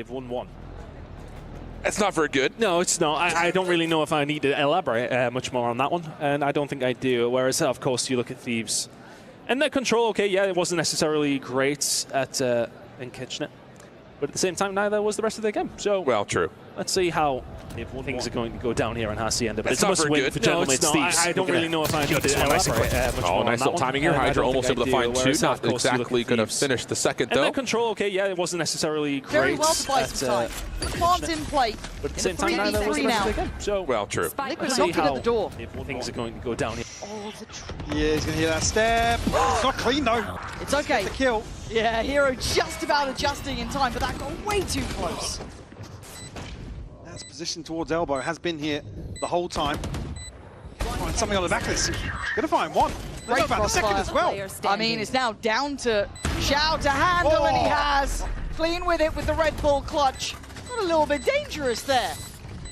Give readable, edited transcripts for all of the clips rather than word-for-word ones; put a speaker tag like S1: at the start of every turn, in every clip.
S1: They've won one.
S2: That's not very good.
S1: No, it's not. I don't really know if I need to elaborate much more on that one, and I don't think I do. Whereas, of course, you look at Thieves. And their control, okay, yeah, it wasn't necessarily great at in Kitchener. But at the same time, neither was the rest of their game. So,
S2: well, true.
S1: Let's see how things are going to go down here in Hacienda. But
S2: it's a must-win
S1: for gentlemen. I don't really know if I need to elaborate much more on
S2: nice
S1: that
S2: little
S1: one.
S2: timing here. Hydra almost able to find two. Not exactly going to
S1: Thieves.
S2: finish the second,
S1: And
S2: though.
S1: their control, okay, yeah, it wasn't necessarily great.
S3: Very well to buy some time. The plant's in play.
S1: But at the same time, neither was the rest of the game. So,
S2: well, true.
S3: Liquid knocking at the door.
S1: Things are going to go down here.
S3: Oh,
S4: yeah, he's going to hear that step. It's not clean, though.
S3: It's okay.
S4: The kill.
S3: Yeah, Hero just about adjusting in time, but that got way too close.
S4: That's positioned towards elbow. Has been here the whole time. Find something on the back of this. Gonna find one. Let's about the second as well.
S3: I mean, it's now down to Xiao to handle, and he has. Clean with it with the Red Bull clutch. Got a little bit dangerous there.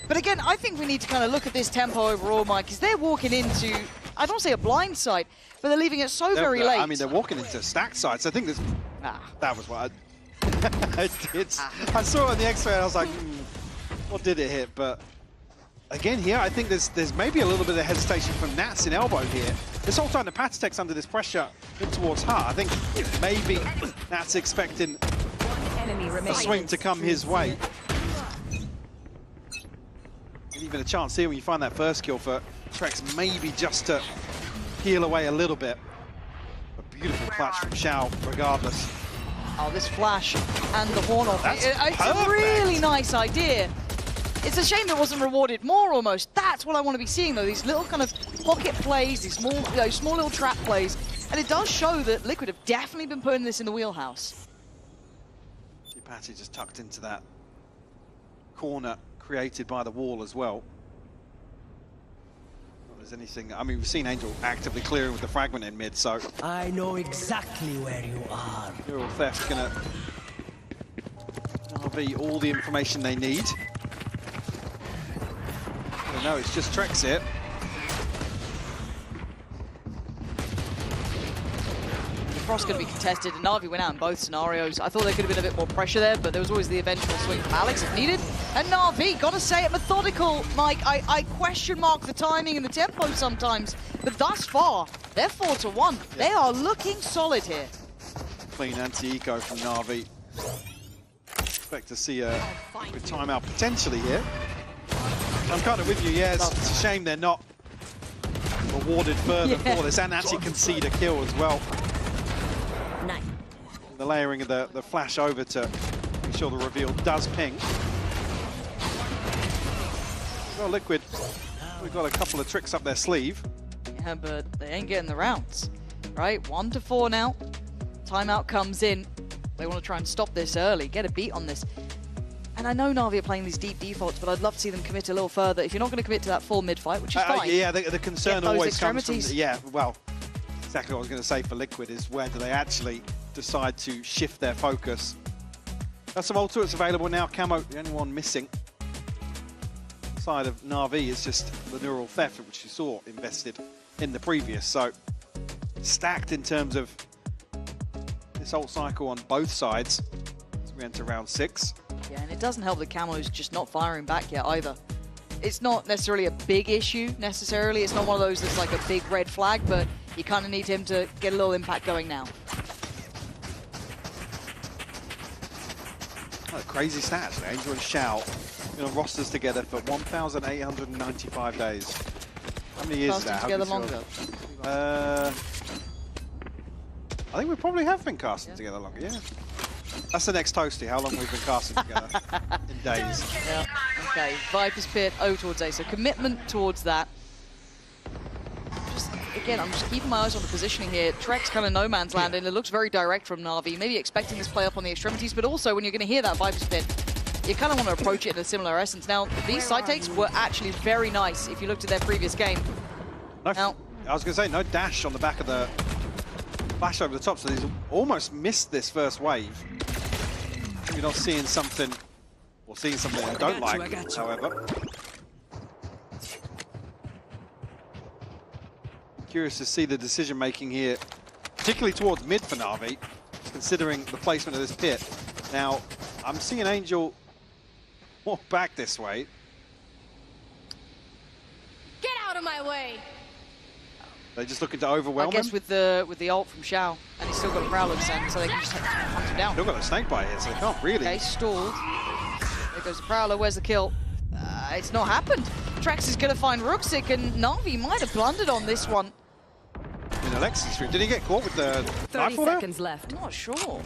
S3: But again, I think we need to kind of look at this tempo overall, Mike, because they're walking into, I don't say a blind side, but they're leaving it so very late.
S4: I mean, they're walking into stack sides. I think this, that was what I saw it on the X-ray and I was like, what did it hit? But again here, I think there's maybe a little bit of hesitation from Nats in elbow here. This whole time the Patatech's under this pressure in towards Hart. I think maybe Nats expecting a swing to come his way. And even a chance here when you find that first kill for Trex, maybe just to peel away a little bit. A beautiful clutch from Xiao, regardless.
S3: Oh, this flash and the horn off. It's
S4: perfect.
S3: A really nice idea. It's a shame it wasn't rewarded more almost. That's what I want to be seeing though, these little kind of pocket plays, these small, small little trap plays. And it does show that Liquid have definitely been putting this in the wheelhouse.
S4: Patty just tucked into that corner created by the wall as well. Not there's anything, I mean, we've seen Angel actively clearing with the fragment in mid, so.
S5: I know exactly where you are.
S4: Neural Theft's gonna be all the information they need. No, it's just Trex here.
S3: The Frost's going to be contested, and Navi went out in both scenarios. I thought there could have been a bit more pressure there, but there was always the eventual swing from Alex if needed. And Navi, got to say it, methodical, Mike. I question mark the timing and the tempo sometimes, but thus far, they're 4-1. Yeah. They are looking solid here.
S4: Clean anti-eco from Navi. Expect to see a good timeout potentially here. I'm kind of with you, yeah, it's a shame they're not rewarded further for this and actually concede a kill as well.
S5: Nice.
S4: The layering of the flash over to make sure the reveal does ping. Well, Liquid, we've got a couple of tricks up their sleeve.
S3: Yeah, but they ain't getting the rounds, right? 1-4 now. Timeout comes in. They want to try and stop this early, get a beat on this. And I know Navi are playing these deep defaults, but I'd love to see them commit a little further. If you're not going to commit to that full mid-fight, which is fine.
S4: Yeah, the concern always comes from...
S3: Yeah,
S4: well, exactly what I was going to say for Liquid is where do they actually decide to shift their focus. There's some ultimates available now. Camo, the only one missing. Side of Navi is just the Neural Theft, which you saw invested in the previous. So, stacked in terms of this ult cycle on both sides as we enter round 6.
S3: Yeah, and it doesn't help that Camo's just not firing back yet either. It's not necessarily a big issue, necessarily. It's not one of those that's like a big red flag, but you kind of need him to get a little impact going now.
S4: Oh, crazy stats. Angel and Xiao on rosters together for 1,895 days. How many years is that?
S3: Together longer.
S4: I think we probably have been casting together longer, yeah. That's the next toasty, how long we've been casting together in days.
S3: Yeah, okay, Viper's Pit, over towards A, so commitment towards that. Just, again, I'm just keeping my eyes on the positioning here. Trex kind of no man's land, and it looks very direct from Navi, maybe expecting this play up on the extremities, but also when you're going to hear that Viper's Pit, you kind of want to approach it in a similar essence. Now, these side takes were actually very nice if you looked at their previous game.
S4: Now, I was going to say, no dash on the back of the flash over the top, so he's almost missed this first wave. You're not seeing something, or seeing something I don't like, however. Curious to see the decision-making here, particularly towards mid for Navi, considering the placement of this pit. Now, I'm seeing Angel walk back this way.
S6: Get out of my way!
S4: They're just looking to overwhelm
S3: I guess
S4: him.
S3: with the ult from Xiao, and he's still got a Prowler descent, so they can just hunt him down.
S4: Still got a snake bite here, so they can't really.
S3: Okay, stalled. There goes the Prowler. Where's the kill? It's not happened. Trax is going to find Ruxic, and Navi might have blundered on this one.
S4: In Alexis stream, did he get caught with the
S6: 30 seconds left.
S3: I'm not sure.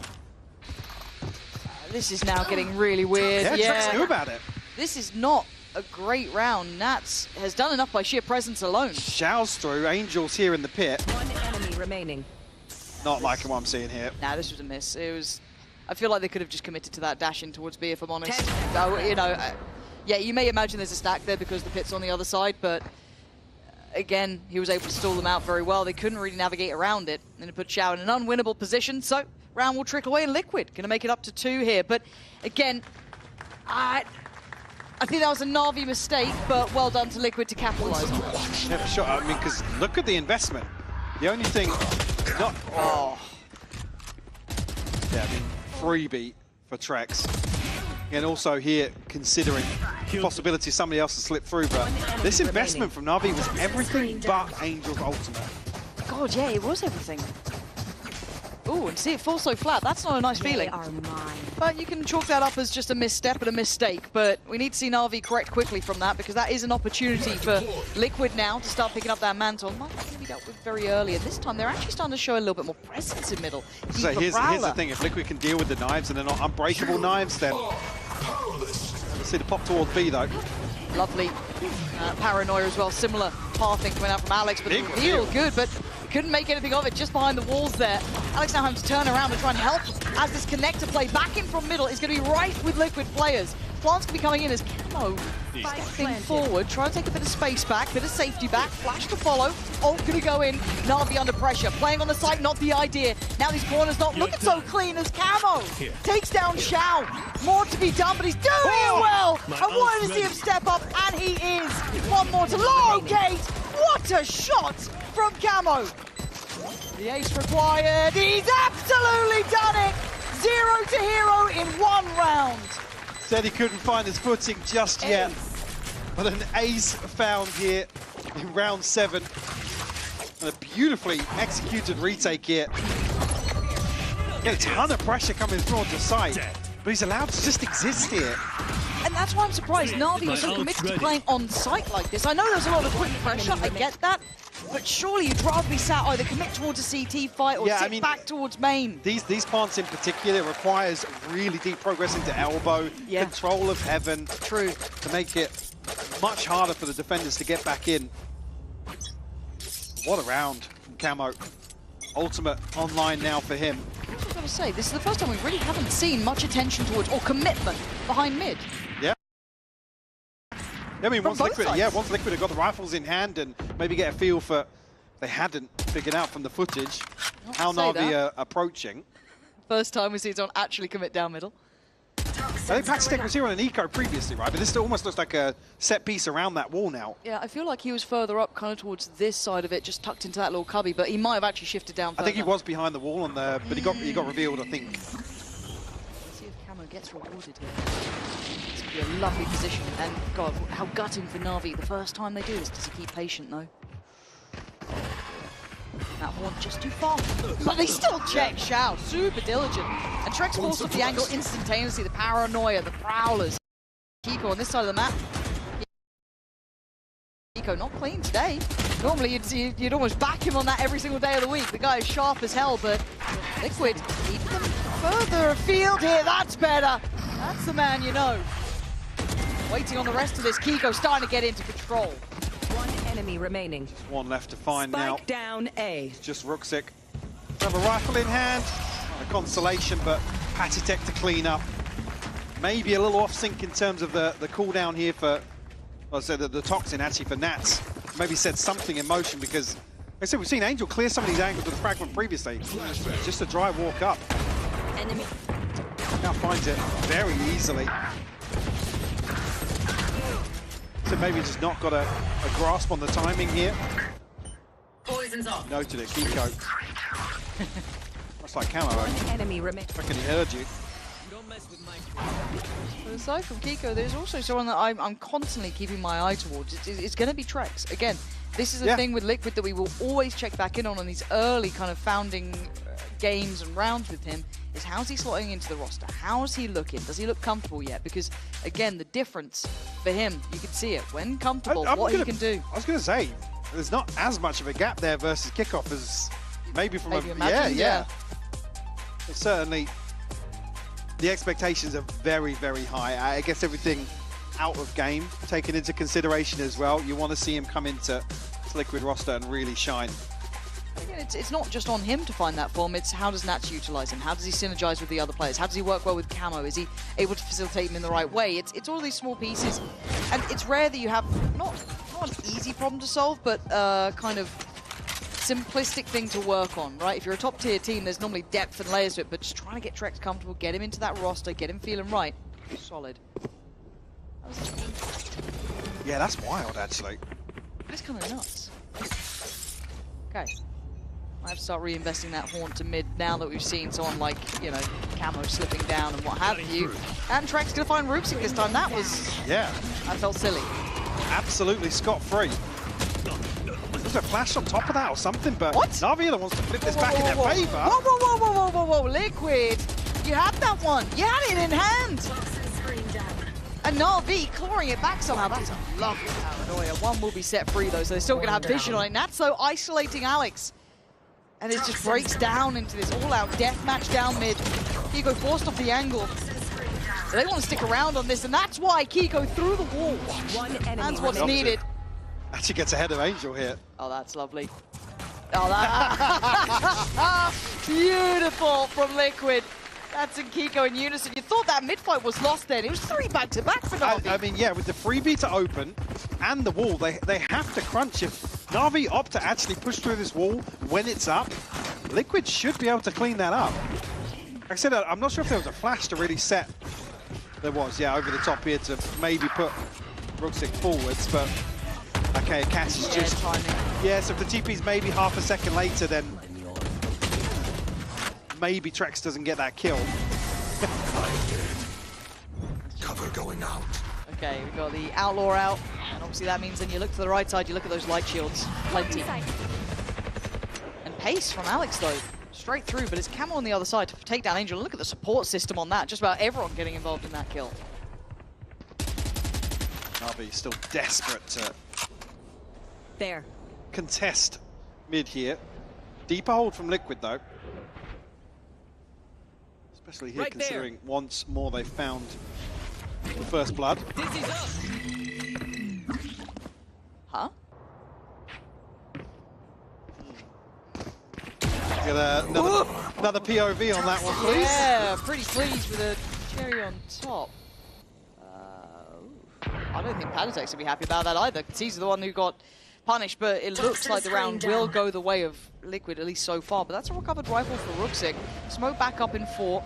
S3: This is now getting really weird.
S4: Yeah, Trax knew about it.
S3: This is not a great round. Nats has done enough by sheer presence alone.
S4: Xiao's through, Angel's here in the pit.
S6: One enemy remaining.
S4: Not liking what I'm seeing here.
S3: Nah, this was a miss. It was. I feel like they could have just committed to that dash in towards B, if I'm honest.
S6: 10 seconds.
S3: You know, yeah, you may imagine there's a stack there because the pit's on the other side, but again, he was able to stall them out very well. They couldn't really navigate around it, and it put Xiao in an unwinnable position. So round will trickle away, and Liquid going to make it up to 2 here. But again, I think that was a Navi mistake, but well done to Liquid to capitalize on it.
S4: Never shot. I mean, because look at the investment. The only thing, not. Oh. Yeah, I mean, freebie for Trax. And also here, considering the possibility somebody else to slip through, but this investment from Navi was everything but Angel's ultimate.
S3: God, yeah, it was everything. Ooh, and see it fall so flat. That's not a nice feeling.
S6: They are mine.
S3: But you can chalk that up as just a misstep and a mistake. But we need to see Navi correct quickly from that, because that is an opportunity for Liquid now to start picking up that mantle. Might have to be dealt with very early. And this time, they're actually starting to show a little bit more presence in middle.
S4: So here's the thing. If Liquid can deal with the knives and they're not unbreakable knives, then let's see the pop towards B, though.
S3: Lovely. Paranoia as well. Similar pathing coming out from Alex, but the reveal good, but couldn't make anything of it just behind the walls there. Alex now having to turn around and try and help as this connector play back in from middle is going to be right with Liquid players. Plants can be coming in as Camo stepping forward, trying to take a bit of space back, bit of safety back, flash to follow. Ult going to go in, Navi under pressure. Playing on the site, not the idea. Now these corners not looking so clean as Camo takes down Xiao. More to be done, but he's doing it well. I wanted to see him step up, and he is. One more to low gate. What a shot from Camo. The ace required. He's absolutely done it. 0 to hero in 1 round.
S4: Said he couldn't find his footing just yet. But an ace found here in round 7. And a beautifully executed retake here. Get a ton of pressure coming through onto site. But he's allowed to just exist here.
S3: And that's why I'm surprised Navi was so committed to playing on site like this. I know there's a lot of quick pressure, I get that. But surely you'd rather be sat either commit towards a CT fight or sit back towards main.
S4: These plants in particular requires really deep progress into elbow, control of heaven.
S3: True.
S4: To make it much harder for the defenders to get back in. What a round from Camo. Ultimate online now for him.
S3: I was going to say, this is the first time we really haven't seen much attention towards or commitment behind mid.
S4: Yeah. I mean, once Liquid had got the rifles in hand and maybe get a feel for, they hadn't figured out from the footage how Navi are approaching.
S3: First time we see someone actually commit down middle.
S4: I think Patch Tech was here on an eco previously, right? But this almost looks like a set piece around that wall now.
S3: Yeah, I feel like he was further up, kind of towards this side of it, just tucked into that little cubby, but he might have actually shifted down further.
S4: I think he was behind the wall on the, but he got revealed, I think.
S3: Let's see if Camo gets rewarded here. This could be a lovely position, and God, how gutting for Navi. The first time they do this, does he keep patient though? That horn just too far, but they still check Xiao, super diligent. And Trex falls off the angle instantaneously, the paranoia, the prowlers. Kiko on this side of the map. Kiko not clean today. Normally you'd almost back him on that every single day of the week. The guy is sharp as hell, but Liquid keep them further afield here, that's better. That's the man you know. Waiting on the rest of this, Kiko starting to get into control.
S6: One enemy remaining.
S4: Just one left to find now.
S6: Spike down A.
S4: It's just Ruxic. Have a rifle in hand. Not a consolation, but Patty Tech to clean up. Maybe a little off sync in terms of the cooldown here for, well, I said the toxin actually for Nats. Maybe set something in motion because, like I said, we've seen Angel clear some of these angles with the fragment previously. Just a dry walk up.
S6: Enemy.
S4: Now finds it very easily. So maybe just not got a grasp on the timing here.
S6: Poison's off.
S4: Noted it, Kiko. Much like Camo.
S6: Enemy remains.
S4: I reckon he heard you.
S3: Aside from Kiko, there's also someone that I'm constantly keeping my eye towards. It's going to be Trex. Again, this is a thing with Liquid that we will always check back in on these early kind of founding games and rounds with him, is how's he slotting into the roster? How's he looking? Does he look comfortable yet? Because, again, the difference for him, you can see it. When comfortable, he can do.
S4: I was going to say, there's not as much of a gap there versus kickoff as maybe from
S3: yeah.
S4: But certainly, the expectations are very, very high. I guess everything out of game taken into consideration as well. You want to see him come into this Liquid roster and really shine.
S3: Again, it's not just on him to find that form, it's how does Nats utilize him? How does he synergize with the other players? How does he work well with Camo? Is he able to facilitate him in the right way? It's all these small pieces. And it's rare that you have not an easy problem to solve, but kind of simplistic thing to work on, right? If you're a top tier team, there's normally depth and layers to it, but just trying to get Trex comfortable, get him into that roster, get him feeling right. Solid.
S4: Yeah, that's wild, actually.
S3: That's kind of nuts. Okay. I have to start reinvesting that Haunt to mid now that we've seen someone like, you know, Camo slipping down and what have you. And Trex gonna find Rooksik this time. That was...
S4: Yeah.
S3: I felt silly.
S4: Absolutely scot-free. There's a flash on top of that or something, but
S3: what?
S4: Navi wants to flip this back in their favor.
S3: Whoa, Liquid! You had that one. You had it in hand. And Navi clawing it back somehow. That's a lovely paranoia. One will be set free though, so they're still going to have vision on it. Nats though isolating Alex. And it just breaks down into this all-out deathmatch down mid. Kiko forced off the angle. So they want to stick around on this, and that's why Kiko through the wall. That's what's needed.
S4: Actually gets ahead of Angel here.
S3: Oh, that's lovely. Oh, that beautiful from Liquid. That's in Kiko in unison. You thought that mid-fight was lost then. It was 3 back-to-back for Navi.
S4: I mean, yeah, with the freebie to open and the wall, they have to crunch. If Navi opt to actually push through this wall when it's up, Liquid should be able to clean that up. Like I said, I'm not sure if there was a flash to really set. There was, yeah, over the top here to maybe put Rooksik forwards, but okay, Cass is just...
S3: timing.
S4: Yeah, so if the TP's maybe half a second later, then maybe Trex doesn't get that kill.
S5: Cover going out.
S3: Okay, we've got the Outlaw out, and obviously that means then you look to the right side, you look at those light shields. Plenty. And pace from Alex, though. Straight through, but it's Camo on the other side to take down Angel. Look at the support system on that. Just about everyone getting involved in that kill.
S4: Navi still desperate to contest mid here. Deeper hold from Liquid, though. Especially here, considering once more they've found the first blood.
S3: Huh?
S4: Get another POV on that one, please.
S3: Yeah, pretty pleased with a cherry on top. I don't think Panatek's gonna be happy about that either, because he's the one who got punished, but it looks like the round will go the way of Liquid, at least so far. But that's a recovered rifle for Rooksik. Smoke back up in 4.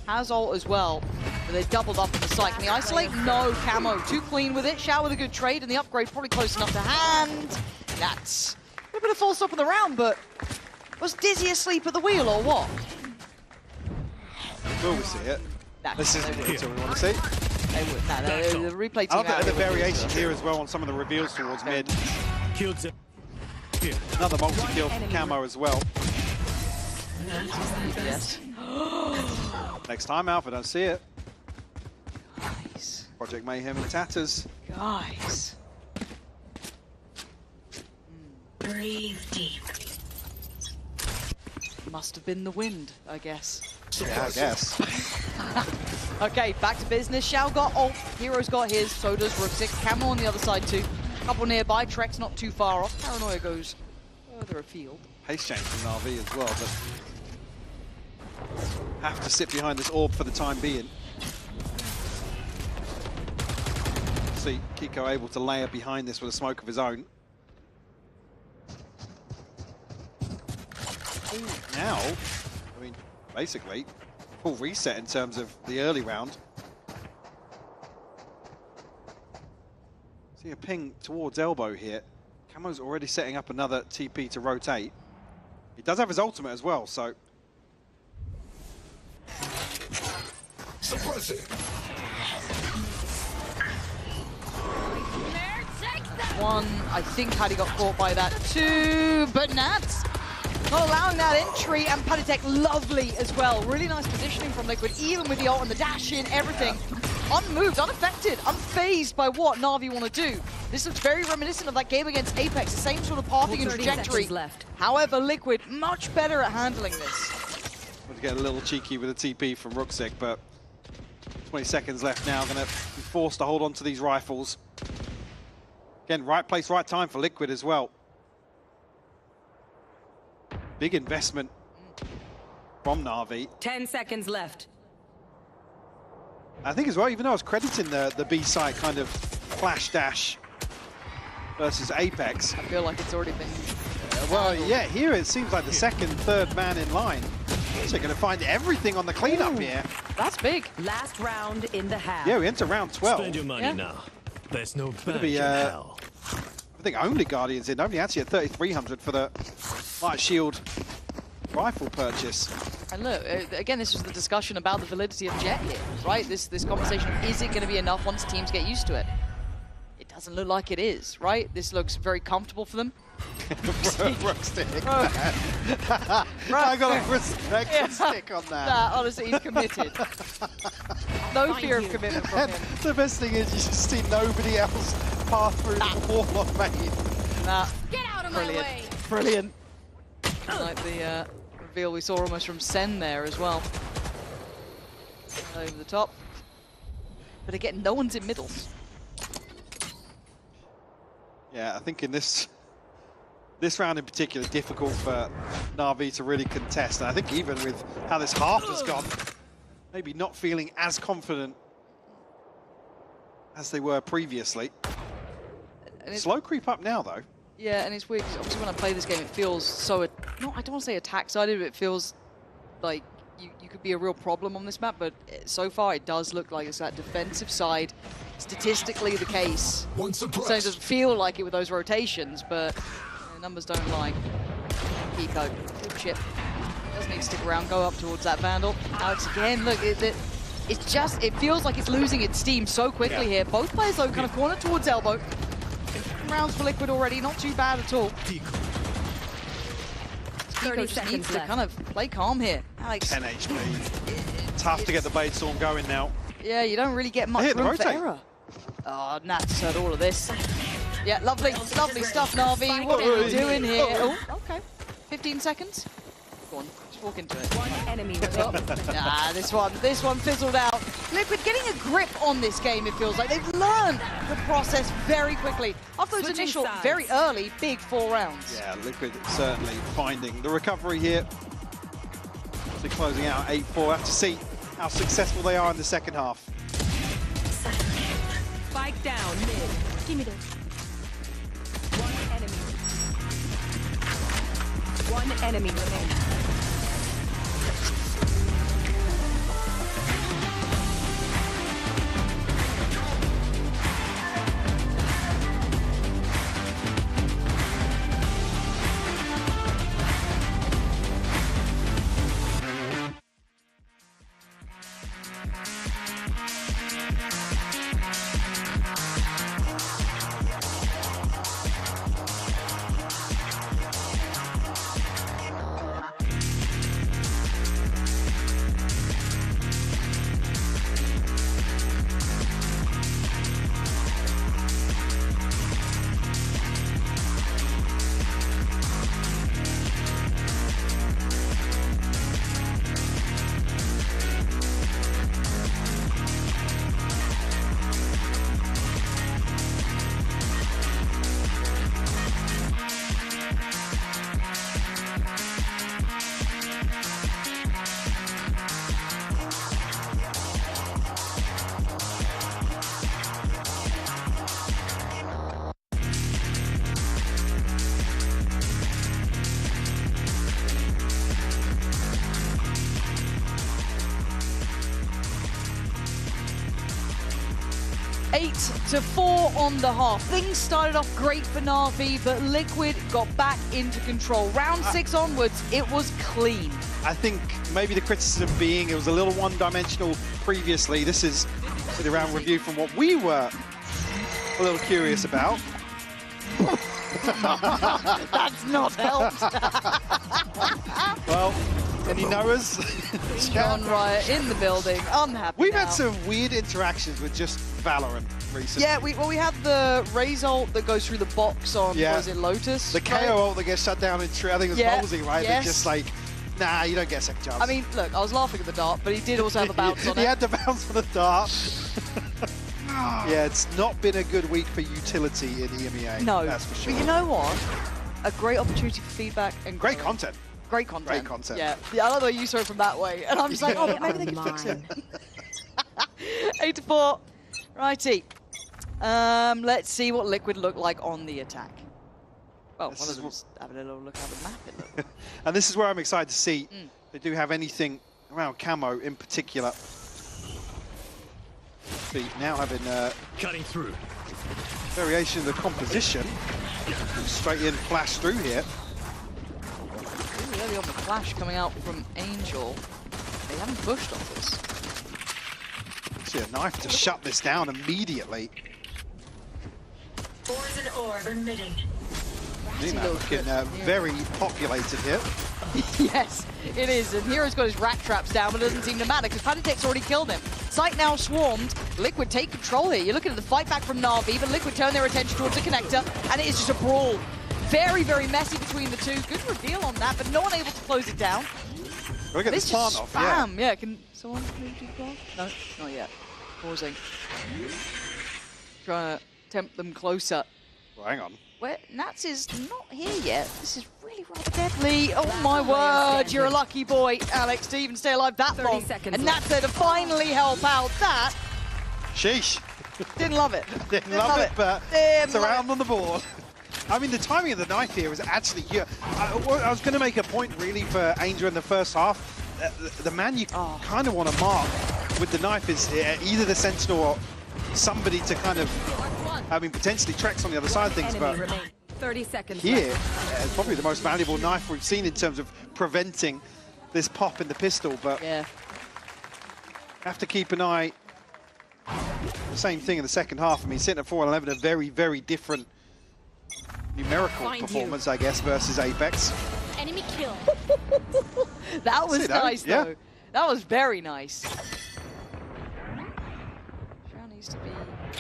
S3: Has ult as well, but they're doubled up in the site. Can he isolate? No, Camo. Too clean with it. Shout with a good trade, and the upgrade's probably close enough to hand. Nats. A little bit of false stop in the round, but was Dizzy asleep at the wheel or what?
S4: Will we see it?
S3: Nah,
S4: this is what we want to see.
S3: They would. Nah, the replay team.
S4: I love the variation here as well on some of the reveals towards mid. Another multi-kill from Camo as well.
S3: Yes.
S4: Next time, Alpha, don't see it.
S3: Guys.
S4: Project Mayhem in tatters.
S3: Guys.
S6: Breathe deep.
S3: Must have been the wind, I guess.
S4: Yeah, I guess.
S3: Okay, back to business. Shao got ult. Hero's got his. So does Rooksik. Camo on the other side too. Couple nearby. Trex not too far off. Paranoia goes further afield.
S4: Pace change from Navi as well, but have to sit behind this orb for the time being. See Kiko able to layer behind this with a smoke of his own. Now, I mean, basically, full reset in terms of the early round. See a ping towards elbow here. Camo's already setting up another TP to rotate. He does have his ultimate as well, so
S5: Suppressing.
S3: One, I think Paddy got caught by that. Two, but Nats not allowing that entry, and Paddytech lovely as well. Really nice positioning from Liquid, even with the ult and the dash in, everything. Unmoved, unaffected, unfazed by what Na'Vi want to do. This looks very reminiscent of that game against Apex, the same sort of pathing and trajectory.
S6: Left.
S3: However, Liquid much better at handling this.
S4: Want to get a little cheeky with a TP from Ruxic, but 20 seconds left now. Going to be forced to hold on to these rifles. Again, right place, right time for Liquid as well. Big investment from Na'Vi.
S6: 10 seconds left.
S4: I think as well, even though I was crediting the B site kind of flash dash versus Apex.
S3: I feel like it's already been...
S4: Well, yeah, here it seems like the second, third man in line. So they're going to find everything on the cleanup here.
S3: That's big.
S6: Last round in the half.
S4: Yeah, we enter round 12.
S7: Spend your money now. There's no badge
S4: be,
S7: in hell.
S4: I think only Guardians in, only actually at 3,300 for the light shield rifle purchase.
S3: And look, again, this was the discussion about the validity of Jet here, right? This conversation, is it going to be enough once teams get used to it? It doesn't look like it is, right? This looks very comfortable for them.
S4: Ruxstick. I got a respect stick on that.
S3: Nah, honestly, he's committed. No fear of commitment from him.
S4: The best thing is you just see nobody else pass through the wall on main.
S3: Nah.
S6: Get out of my way.
S3: Brilliant. Like the reveal we saw almost from Sen there as well. Over the top. But again, no one's in middle.
S4: Yeah, I think in this round in particular, difficult for Na'Vi to really contest. And I think even with how this half has gone, maybe not feeling as confident as they were previously. Slow creep up now, though.
S3: Yeah, and it's weird because obviously when I play this game, it feels so, I don't want to say attack-sided, but it feels like you could be a real problem on this map, but so far it does look like it's that defensive side, statistically the case. So it doesn't feel like it with those rotations, but the numbers don't lie. Pico, good chip. Doesn't need to stick around, go up towards that Vandal. Alex again, look, it feels like it's losing its steam so quickly here. Both players though kind of cornered towards elbow. Rounds for Liquid already, not too bad at all. Pico just needs to kind of play calm here. Alex.
S4: 10 HP. Tough to get the Blade Storm going now.
S3: Yeah, you don't really get much room for error. Oh, Nats heard all of this. Yeah, lovely stuff, Na'Vi. What are you doing here? Oh, okay. 15 seconds. Go on, just walk into it.
S6: One enemy.
S3: Nah, this one fizzled out. Liquid getting a grip on this game, it feels like. They've learned the process very quickly. After those initial, very early, big 4 rounds.
S4: Yeah, Liquid certainly finding the recovery here. So closing out 8-4. Have to see how successful they are in the second half.
S6: Spike down mid. Give me this. One enemy remaining.
S3: 8-4 on the half. Things started off great for Na'Vi, but Liquid got back into control. Round 6 onwards, it was clean.
S4: I think maybe the criticism being it was a little one-dimensional previously. This is the round review from what we were a little curious about.
S3: That's not helped.
S4: Well, any knowers?
S3: John Riot in the building, unhappy.
S4: We've
S3: now.
S4: had some weird interactions with just Valorant recently.
S3: Yeah, we had the Raze ult that goes through the box on, was it Lotus?
S4: The KO ult that gets shut down in Tree, I think it was Ballsy, right?
S3: Yes.
S4: They're just like, nah, you don't get a second chance.
S3: I mean, look, I was laughing at the dart, but he did also have a bounce on it.
S4: He had the bounce on the dart. Yeah, it's not been a good week for utility in EMEA.
S3: No,
S4: that's for sure.
S3: But you know what? A great opportunity for feedback and
S4: great content.
S3: Great content.
S4: Great content.
S3: Yeah, I love the way you saw it from that way, and I'm just like, oh, but maybe they can fix it. 8-4. Righty. Let's see what Liquid look like on the attack. Well, one of them's having a little look at the map. It looked.
S4: And this is where I'm excited to see if they do have anything around camo in particular. See, now having
S7: cutting through
S4: variation of the composition. Straight in, flash through here.
S3: Really early on the flash coming out from Angel. They haven't pushed on this.
S4: See a knife to shut this down immediately.
S6: Poison orb emitting.
S4: Looking very populated here.
S3: Yes, it is. And Hero's got his rat traps down, but it doesn't seem to matter because Panitek's already killed him. Sight now swarmed. Liquid take control here. You're looking at the fight back from Na'Vi, but Liquid turn their attention towards the connector, and it is just a brawl. Very, very messy between the two. Good reveal on that, but no one able to close it down.
S4: Look at this plant off,
S3: yeah. Can someone move to the plant? No, not yet. Pausing. Trying to tempt them closer.
S4: Well, hang on.
S3: Where Nats is not here yet. This is really rather deadly. Oh my word, you're a lucky boy, Alex, to even stay alive that long. And Nats there to finally help out. That.
S4: Sheesh.
S3: Didn't love it.
S4: Didn't love it, but it's around on the board. I mean, the timing of the knife here is actually here. I was going to make a point really for Angel in the first half. The man you kind of want to mark with the knife is either the Sentinel or somebody to kind of, I mean, potentially Trex on the other side of things, but
S6: 30 seconds
S4: here, it's probably the most valuable knife we've seen in terms of preventing this pop in the pistol, but have to keep an eye. The same thing in the second half. I mean, sitting at 4-11, a very, very different numerical performance, I guess, versus Apex.
S6: Enemy kill.
S3: That was nice, though. That was very nice. Needs to be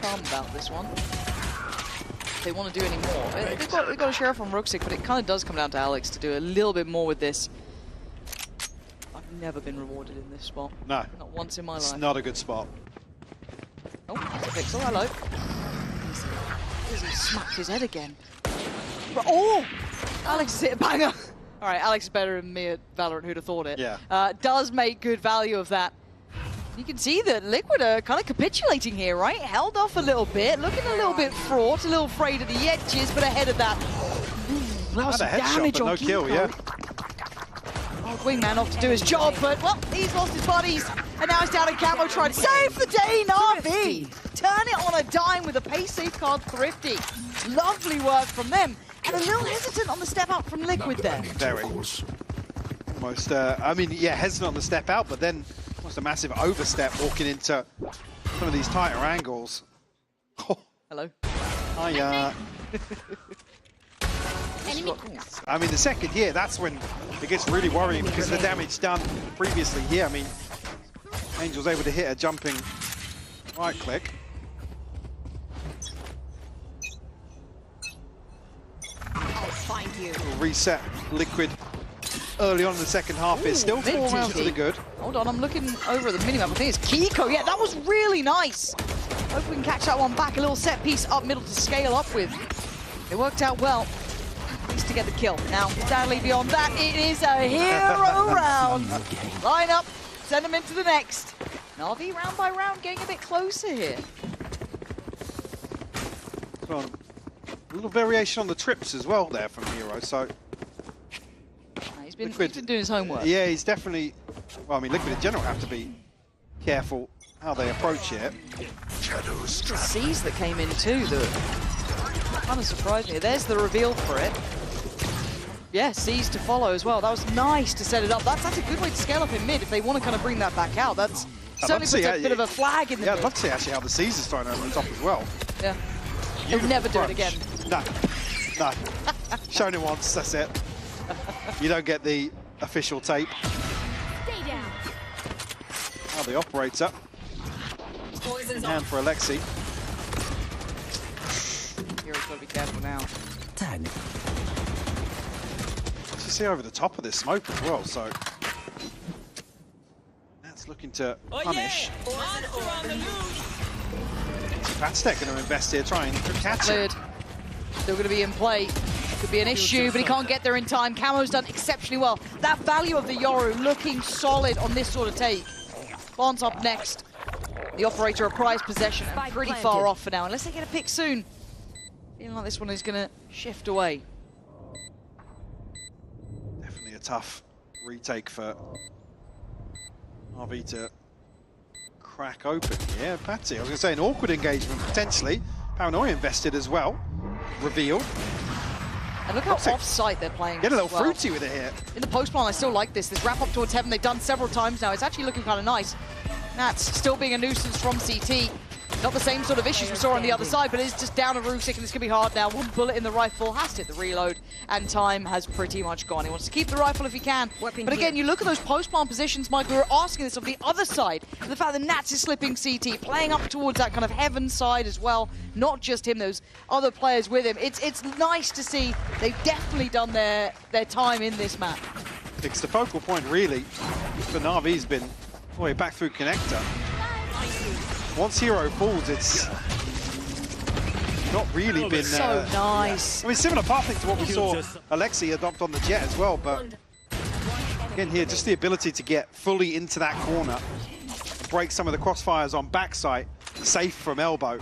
S3: calm about this one. If they want to do any more. They've got a sheriff on Ruxic, but it kind of does come down to Alex to do a little bit more with this. I've never been rewarded in this spot.
S4: No.
S3: Not once in my life.
S4: It's not a good spot.
S3: Oh, that's a pixel. Hello. He smacked his head again. Oh! Alex has hit a banger. All right, Alex is better than me at Valorant. Who'd have thought it?
S4: Yeah.
S3: Does make good value of that. You can see that Liquid are kind of capitulating here, right? Held off a little bit, looking a little bit fraught, a little afraid of the edges, but ahead of that. That was some damage on
S4: no kill,
S3: Oh, Wingman off to do his job, but, well, he's lost his bodies. And now he's down in camo trying to save the day, Na'Vi. Turn it on a dime with a pace safeguard Thrifty. Lovely work from them. And a little hesitant on the step out from Liquid there.
S4: Very. Almost, I mean, yeah, hesitant on the step out, but then almost a massive overstep walking into some of these tighter angles. Oh.
S3: Hello.
S4: I mean, the second year, that's when it gets really worrying because of the damage done previously here. I mean, Angel's able to hit a jumping right click.
S6: I'll find you.
S4: Reset Liquid early on in the second half. It's still 4 rounds to the good.
S3: Hold on, I'm looking over at the minimap. I think it's Kiko. Yeah, that was really nice. Hope we can catch that one back. A little set piece up middle to scale up with. It worked out well. At least to get the kill. Now, sadly beyond that, it is a hero round. Line up, send them into the next. Na'Vi round by round getting a bit closer here.
S4: So, a little variation on the trips as well there from Hero, so...
S3: He's been doing his homework.
S4: Yeah, he's definitely... Well, I mean, Liquid in general have to be careful how they approach it.
S5: shadows
S3: The C's that came in too that kind of surprised me. There's the reveal for it. Yeah, C's to follow as well. That was nice to set it up. That's a good way to scale up in mid if they want to kind of bring that back out. That's certainly puts a bit of a flag in the
S4: Yeah,
S3: mid.
S4: I'd love to see actually how the C's is thrown over the top as well.
S3: Yeah. They'll never do it again.
S4: No, no. Shown it once, that's it. You don't get the official tape.
S6: Stay down.
S4: Now the operator. Hand for Alexi.
S3: Hero's got to be careful now.
S4: You see over the top of this smoke as well, so that's looking to punish. Patstech going to invest here, try and catch it.
S3: Still going to be in play. Could be an issue, but he can't get there in time. Camo's done exceptionally well. That value of the Yoru looking solid on this sort of take. Plant's up next. The operator a prized possession and pretty far off for now, unless they get a pick soon. Feeling like this one is going to shift away.
S4: Definitely a tough retake for RV to crack open. Yeah, Patsy. I was going to say an awkward engagement potentially. Paranoia invested as well. Revealed.
S3: And look how off-site they're playing.
S4: Get a little
S3: well.
S4: fruity with it here.
S3: In the post plan, I still like this. This wrap up towards Heaven, they've done several times now. It's actually looking kind of nice. That's still being a nuisance from CT. Not the same sort of issues we saw on the other side, but it's just down to Rusick, and it's going to be hard now. One bullet in the rifle, has to hit the reload, and time has pretty much gone. He wants to keep the rifle if he can. But again, you look at those post-plant positions, Mike, we were asking this of the other side. The fact that Nats is slipping CT, playing up towards that kind of Heaven side as well. Not just him, those other players with him. It's nice to see they've definitely done their time in this map.
S4: It's the focal point, really, for Navi's been all the way back through connector. Once Hero falls, it's not really been...
S3: so nice.
S4: I mean, similar pathing to what we saw Alexi adopt on the Jet as well, but again here, just the ability to get fully into that corner, break some of the crossfires on backside, safe from elbow.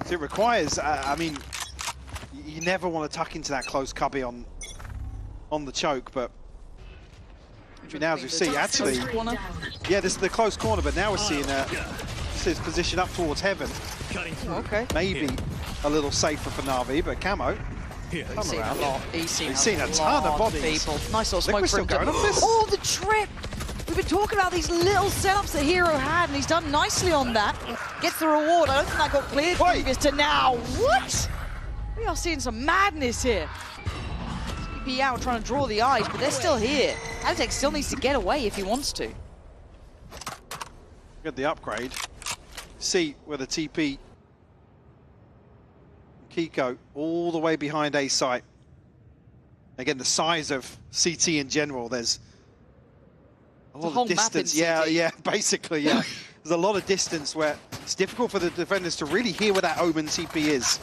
S4: So it requires, I mean, you never want to tuck into that close cubby on the choke, but now as we see, actually, yeah, this is the close corner, but now we're seeing his position up towards Heaven.
S3: Okay.
S4: Maybe a little safer for Navi, but Camo.
S3: He's seen a lot. He's
S4: seen a ton of bodies.
S3: People. Nice little smoke
S4: still
S3: for him.
S4: going off this.
S3: Oh, the trip! We've been talking about these little setups that Hero had, and he's done nicely on that. Gets the reward. I don't think that got cleared previous to now. What? We are seeing some madness here. CP out trying to draw the eyes, but they're still here. Aztec still needs to get away if he wants to.
S4: Get the upgrade. See where the TP Kiko all the way behind A site. Again, the size of CT in general, there's a lot of distance. Yeah, basically, yeah. There's a lot of distance where it's difficult for the defenders to really hear where that Omen CP is.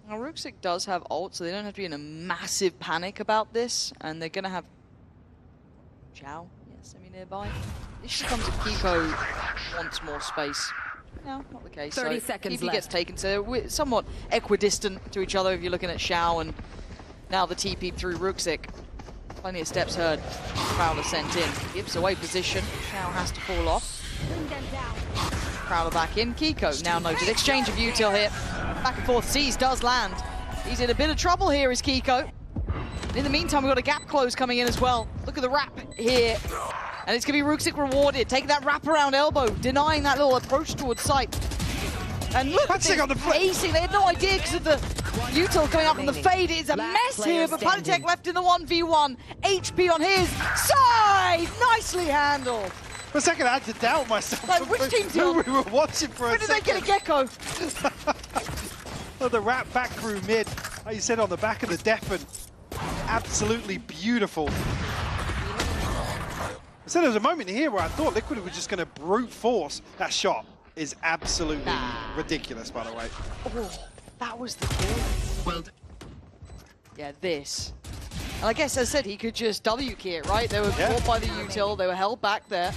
S3: Now, Ruxic does have ult, so they don't have to be in a massive panic about this, and they're going to have Chow, semi-nearby. This just comes if Kiko wants more space. No, not the case.
S6: 30 seconds
S3: Kiko
S6: left.
S3: gets taken, so we're somewhat equidistant to each other if you're looking at Xiao, and now the TP through Ruxic. Plenty of steps heard. Crowder sent in. Gives away position. Xiao has to fall off. Crowder back in. Kiko now noted. Exchange of util here. Back and forth. Seas does land. He's in a bit of trouble here, is Kiko. In the meantime, we've got a gap close coming in as well. Look at the wrap here. And it's going to be Ruxic rewarded. Taking that wrap around elbow. Denying that little approach towards sight. And look at this
S4: on the
S3: pacing. They had no idea because of the util coming up from the fade. It is a mess here, but Panitek left in the 1v1. HP on his side. Nicely handled.
S4: For a second, I had to doubt myself.
S3: Like, which team's
S4: who we were watching for
S3: Where
S4: a
S3: did they
S4: second.
S3: get a gecko?
S4: Well, the wrap back through mid, like you said, on the back of the Defen. Absolutely beautiful. So there was a moment here where I thought Liquid was just going to brute force. That shot is absolutely ridiculous, by the way.
S3: Oh, that was the kill. Well done. Yeah, this. And I guess, as I said, he could just W-key it, right? They were caught by the util. They were held back there.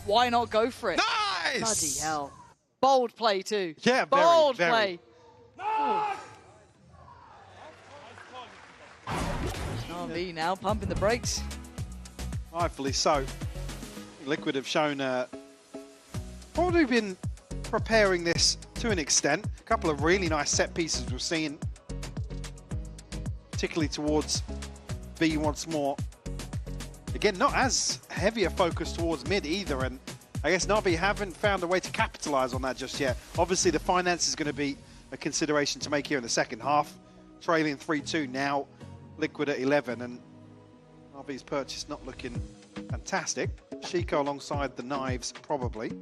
S3: Why not go for it?
S2: Nice!
S3: Bloody hell. Bold play, too.
S4: Yeah,
S3: Bold
S4: very.
S3: play. NAVI now pumping the brakes.
S4: Rightfully so. Liquid have shown Probably been preparing this to an extent. A couple of really nice set pieces we're seeing, particularly towards B once more. Again, not as heavy a focus towards mid either, and I guess NAVI haven't found a way to capitalize on that just yet. Obviously, the finance is going to be a consideration to make here in the second half. Trailing 3-2 now, Liquid at 11, and NAVI's purchase not looking fantastic. Chico alongside the knives, probably.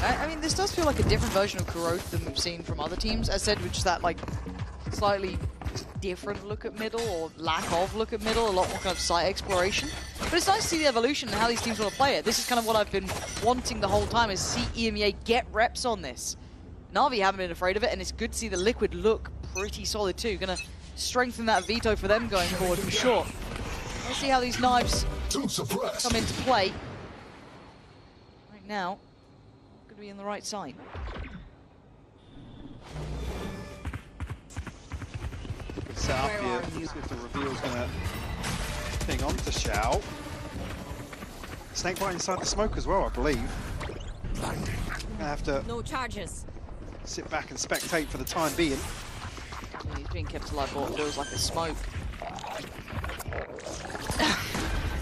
S3: I mean, this does feel like a different version of Kuroth than we've seen from other teams. As said, which is that like slightly different look at middle, or lack of look at middle, a lot more kind of site exploration. But it's nice to see the evolution and how these teams want to play it. This is kind of what I've been wanting the whole time, is see EMEA get reps on this. NAVI haven't been afraid of it, and it's good to see the Liquid look pretty solid too. Gonna strengthen that veto for them going forward for sure. Let's see how these knives come into play. Right now, gonna be in the right side.
S4: Set up here. See if the reveal's gonna ping on to Xiao. Snakebite inside the smoke as well, I believe. Gonna have to
S6: No charges.
S4: sit back and spectate for the time being.
S3: Yeah, he's being kept alive, but it feels like a smoke.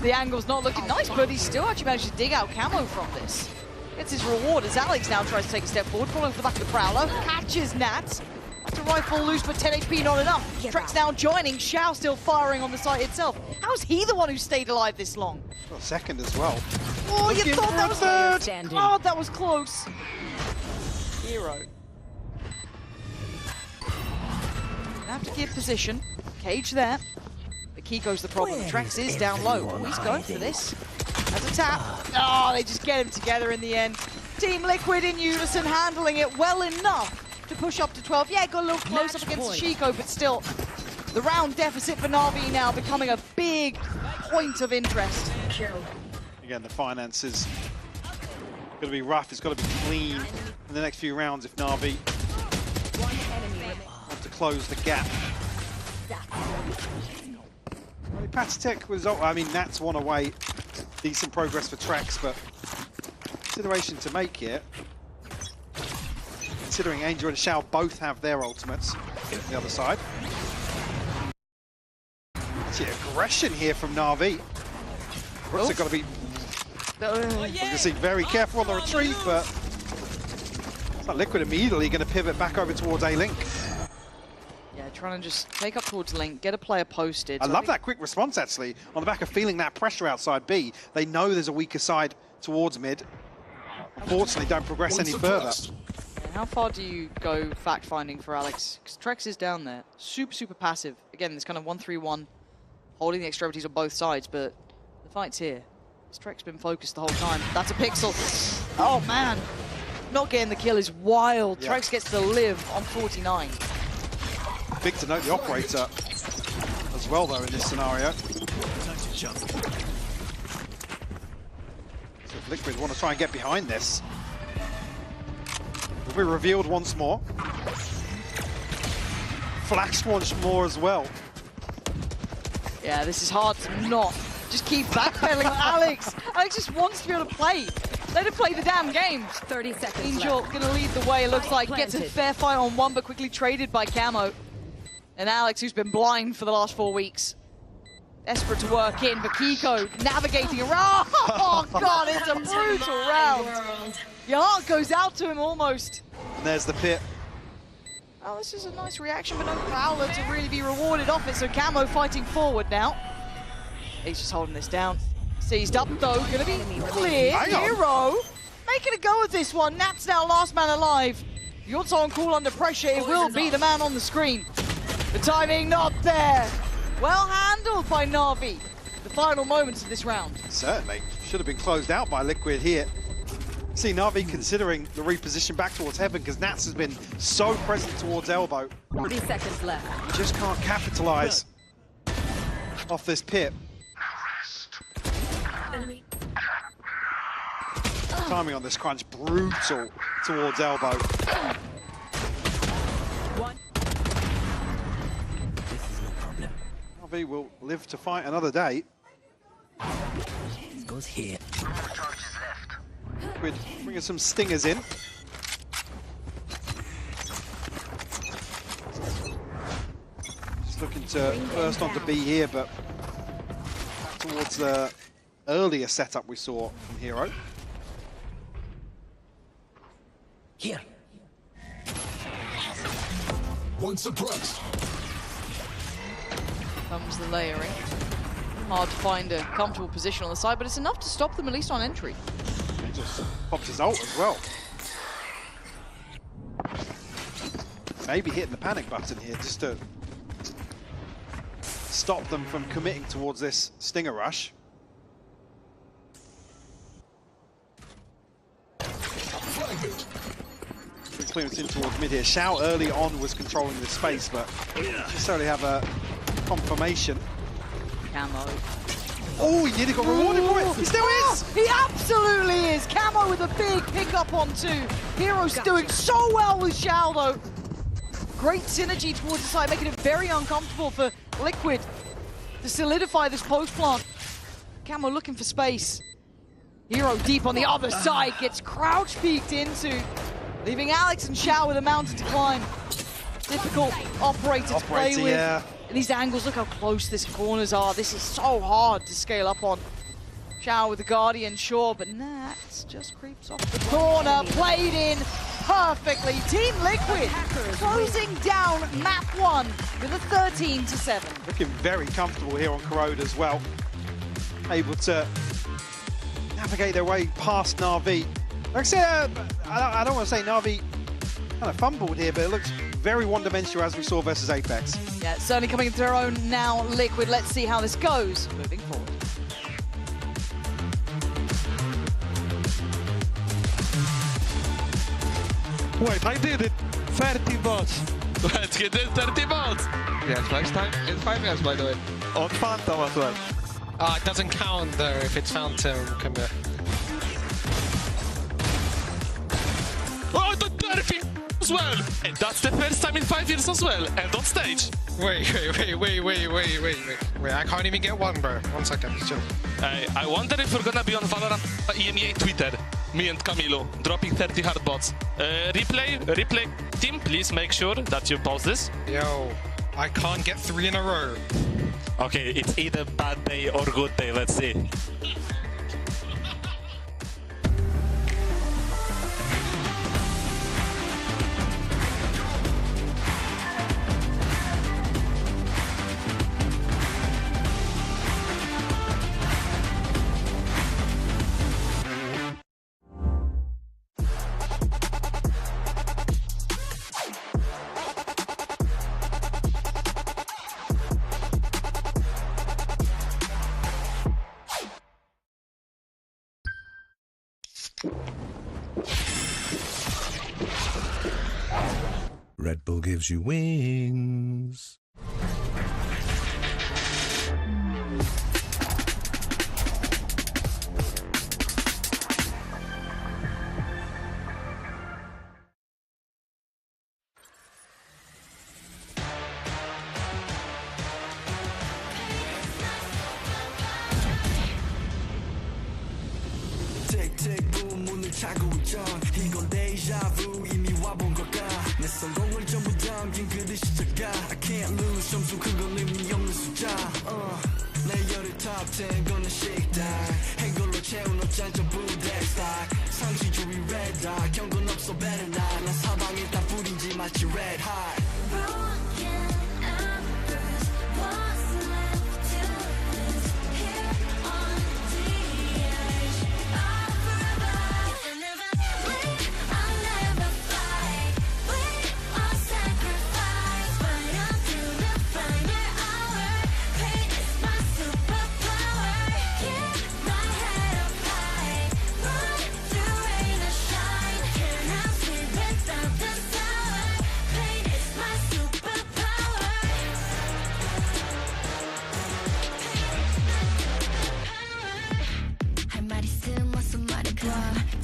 S3: The angle's not looking nice, but he's still actually managed to dig out camo from this. Gets his reward as Alex now tries to take a step forward, following for the back of the Prowler. Catches Nat. To rifle loose, but 10 HP not enough. Trex now joining, Xiao still firing on the site itself. How's he the one who stayed alive this long?
S4: Got a second as well.
S3: Oh, you thought that was third!
S6: Standing.
S3: Oh, that was close. Hero. Have to give position. Cage there. But Kiko's the problem. Trex is down low. Oh, he's going for this. As a tap. Oh, they just get him together in the end. Team Liquid in unison, handling it well enough to push up to 12. Yeah, got a little close up against Chico, but still, the round deficit for NAVI now becoming a big point of interest.
S4: Again, the finance is going to be rough. It's got to be clean in the next few rounds if NAVI want to close the gap. Patatech was, I mean, Nat's one away. Decent progress for Trex, but consideration to make here. Considering Angel and Xiao both have their ultimates on the other side. Actually, aggression here from NAVI. Brooks have got to be obviously very careful on the retreat, but it's like Liquid immediately going to pivot back over towards A-Link.
S3: Yeah, trying to just take up towards Link, get a player posted.
S4: I love that quick response, actually, on the back of feeling that pressure outside B. They know there's a weaker side towards mid. Unfortunately, don't progress any further.
S3: And how far do you go fact-finding for Alex? Because Trex is down there. Super, super passive. Again, there's kind of 1-3-1, holding the extremities on both sides, but the fight's here. Trex been focused the whole time. That's a pixel. Oh, man. Not getting the kill is wild. Yeah. Trex gets to live on 49.
S4: Big to note the operator as well, though, in this scenario. So if Liquid want to try and get behind this, will be revealed once more. Flashed once more as well.
S3: Yeah, this is hard to not just keep backpedaling. Alex just wants to be able to play. Let him play the damn game.
S6: 30 seconds
S3: Angel
S6: left.
S3: gonna lead the way, it looks like. Gets a fair fight on one, but quickly traded by Camo. And Alex, who's been blind for the last 4 weeks. Desperate to work in, but Kiko navigating around. Oh, God, it's a brutal round. Your heart goes out to him almost.
S4: And there's the pit.
S3: Oh, this is a nice reaction, but no Prowler to really be rewarded off it. So Camo fighting forward now. He's just holding this down. Seized up, though. Gonna be clear. Hero making a go of this one. Nat's now last man alive. If you want someone cool under pressure, it will be the man on the screen. The timing not there. Well handled by NAVI. The final moments of this round.
S4: Certainly. Should have been closed out by Liquid here. See NAVI considering the reposition back towards Heaven, because Nats has been so present towards Elbow.
S6: 40 seconds left.
S4: You just can't capitalize off this pit.
S6: Enemy.
S4: Timing on this crunch, brutal towards Elbow.
S6: One.
S4: NAVI will live to fight another day.
S7: goes here.
S4: Liquid bringing some stingers in. Just looking to burst onto B here, but towards the earlier setup we saw from Hero.
S7: Here.
S5: One suppressed.
S3: Comes the layering. Hard to find a comfortable position on the side, but it's enough to stop them at least on entry.
S4: He just pops his ult as well. Maybe hitting the panic button here just to stop them from committing towards this Stinger rush. Clearance in towards mid here. Shao early on was controlling the space, but didn't necessarily have a confirmation.
S3: Camo.
S4: Oh, he nearly got rewarded for it. He still is.
S3: He absolutely is. Camo with a big pickup on 2. Hero's doing so well with Shao though. Great synergy towards the side, making it very uncomfortable for Liquid to solidify this post plant. Camo looking for space. Hero deep on the other side, gets crouch peeked into, leaving Alex and Shao with a mountain to climb. Difficult operator to play with.
S4: Yeah.
S3: These angles, look how close these corners are. This is so hard to scale up on. Shao with the Guardian, sure, but Nats just creeps off the corner, played in perfectly. Team Liquid closing down map 1 with a 13-7.
S4: Looking very comfortable here on Corrode as well. Able to navigate their way past NAVI. Like I said, I don't want to say NAVI kind of fumbled here, but it looks very one-dimensional as we saw versus Apex.
S3: Yeah, it's certainly coming into their own now, Liquid. Let's see how this goes moving forward.
S8: Wait, I did it! 30 bots!
S2: Let's get this 30 bots!
S8: Yes, next time in 5 minutes, by the way. On Phantom as well.
S9: It doesn't count though if it's Phantom. Come here.
S2: Oh, the 30 as well! And that's the first time in 5 years as well, and on stage.
S9: Wait, I can't even get one, bro. 1 second, chill.
S2: I wonder if we're gonna be on Valorant EMEA Twitter. Me and Camilo dropping 30 hard bots. Replay team, please make sure that you pause this.
S9: Yo, I can't get 3 in a row.
S10: Okay, it's either bad day or good day, let's see.
S5: Red Bull gives you wings.
S11: 틱틱 boom 문을 차고 있던 이건 데ja vu 이미 와본 걸까 내 성공을 전부 담긴 그릇이 작아 I can't lose 점수 그건 의미 없는 숫자 내 열의 top 10 거는 식당 해골로 채운 옷장 전부 대스탁 상시주의 red dot 경고는 없어 better not 난 사방에 다 뿌린지 마치 red hot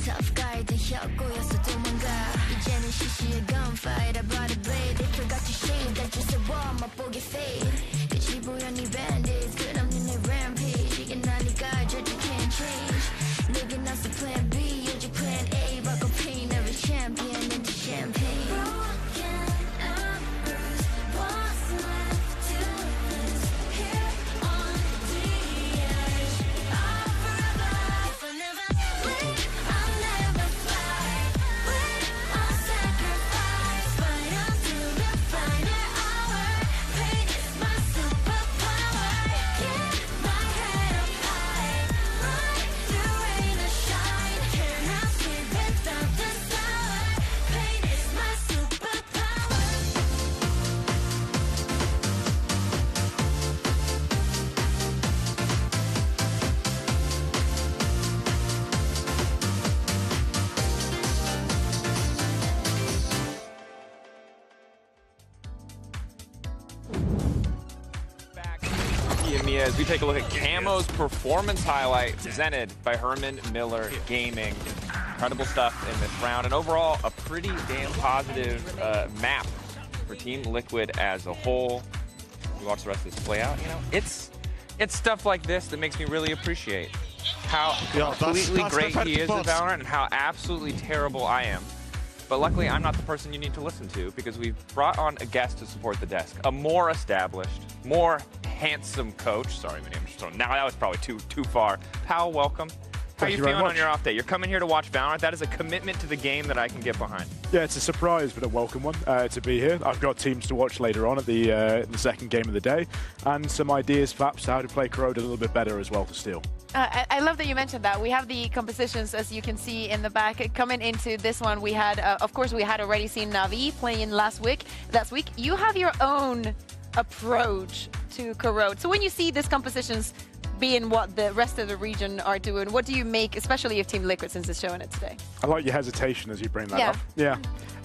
S12: Tough guy, 더 혀꼬여서 도망가 이제는 시시해 gunfight I brought a blade They forgot to shade that you said wall 맛보게 fade 끝이 보여 네 bandits 끝없는 내 rampage 이게 나니까 절대 can't change
S13: EMEA as we take a look at Camo's performance highlight presented by Herman Miller Gaming. Incredible stuff in this round, and overall a pretty damn positive map for Team Liquid as a whole. We watch the rest of this play out. You know, it's stuff like this that makes me really appreciate how completely great he is at Valorant and how absolutely terrible I am. But luckily, I'm not the person you need to listen to because we've brought on a guest to support the desk, a more established, more handsome coach. Sorry, my name is now that was probably too far. Pal, welcome. How are you feeling on your off day? You're coming here to watch Valorant. That is a commitment to the game that I can get behind.
S14: Yeah, it's a surprise, but a welcome one to be here. I've got teams to watch later on at the second game of the day, and some ideas perhaps how to play Corrode a little bit better as well to steal.
S15: I love that you mentioned that. We have the compositions, as you can see in the back. Coming into this one, we had, of course, we had already seen NAVI playing last week. You have your own approach to Corrode. So when you see these compositions being what the rest of the region are doing, what do you make, especially if Team Liquid, since it's showing it today?
S14: I like your hesitation as you bring that up. Yeah.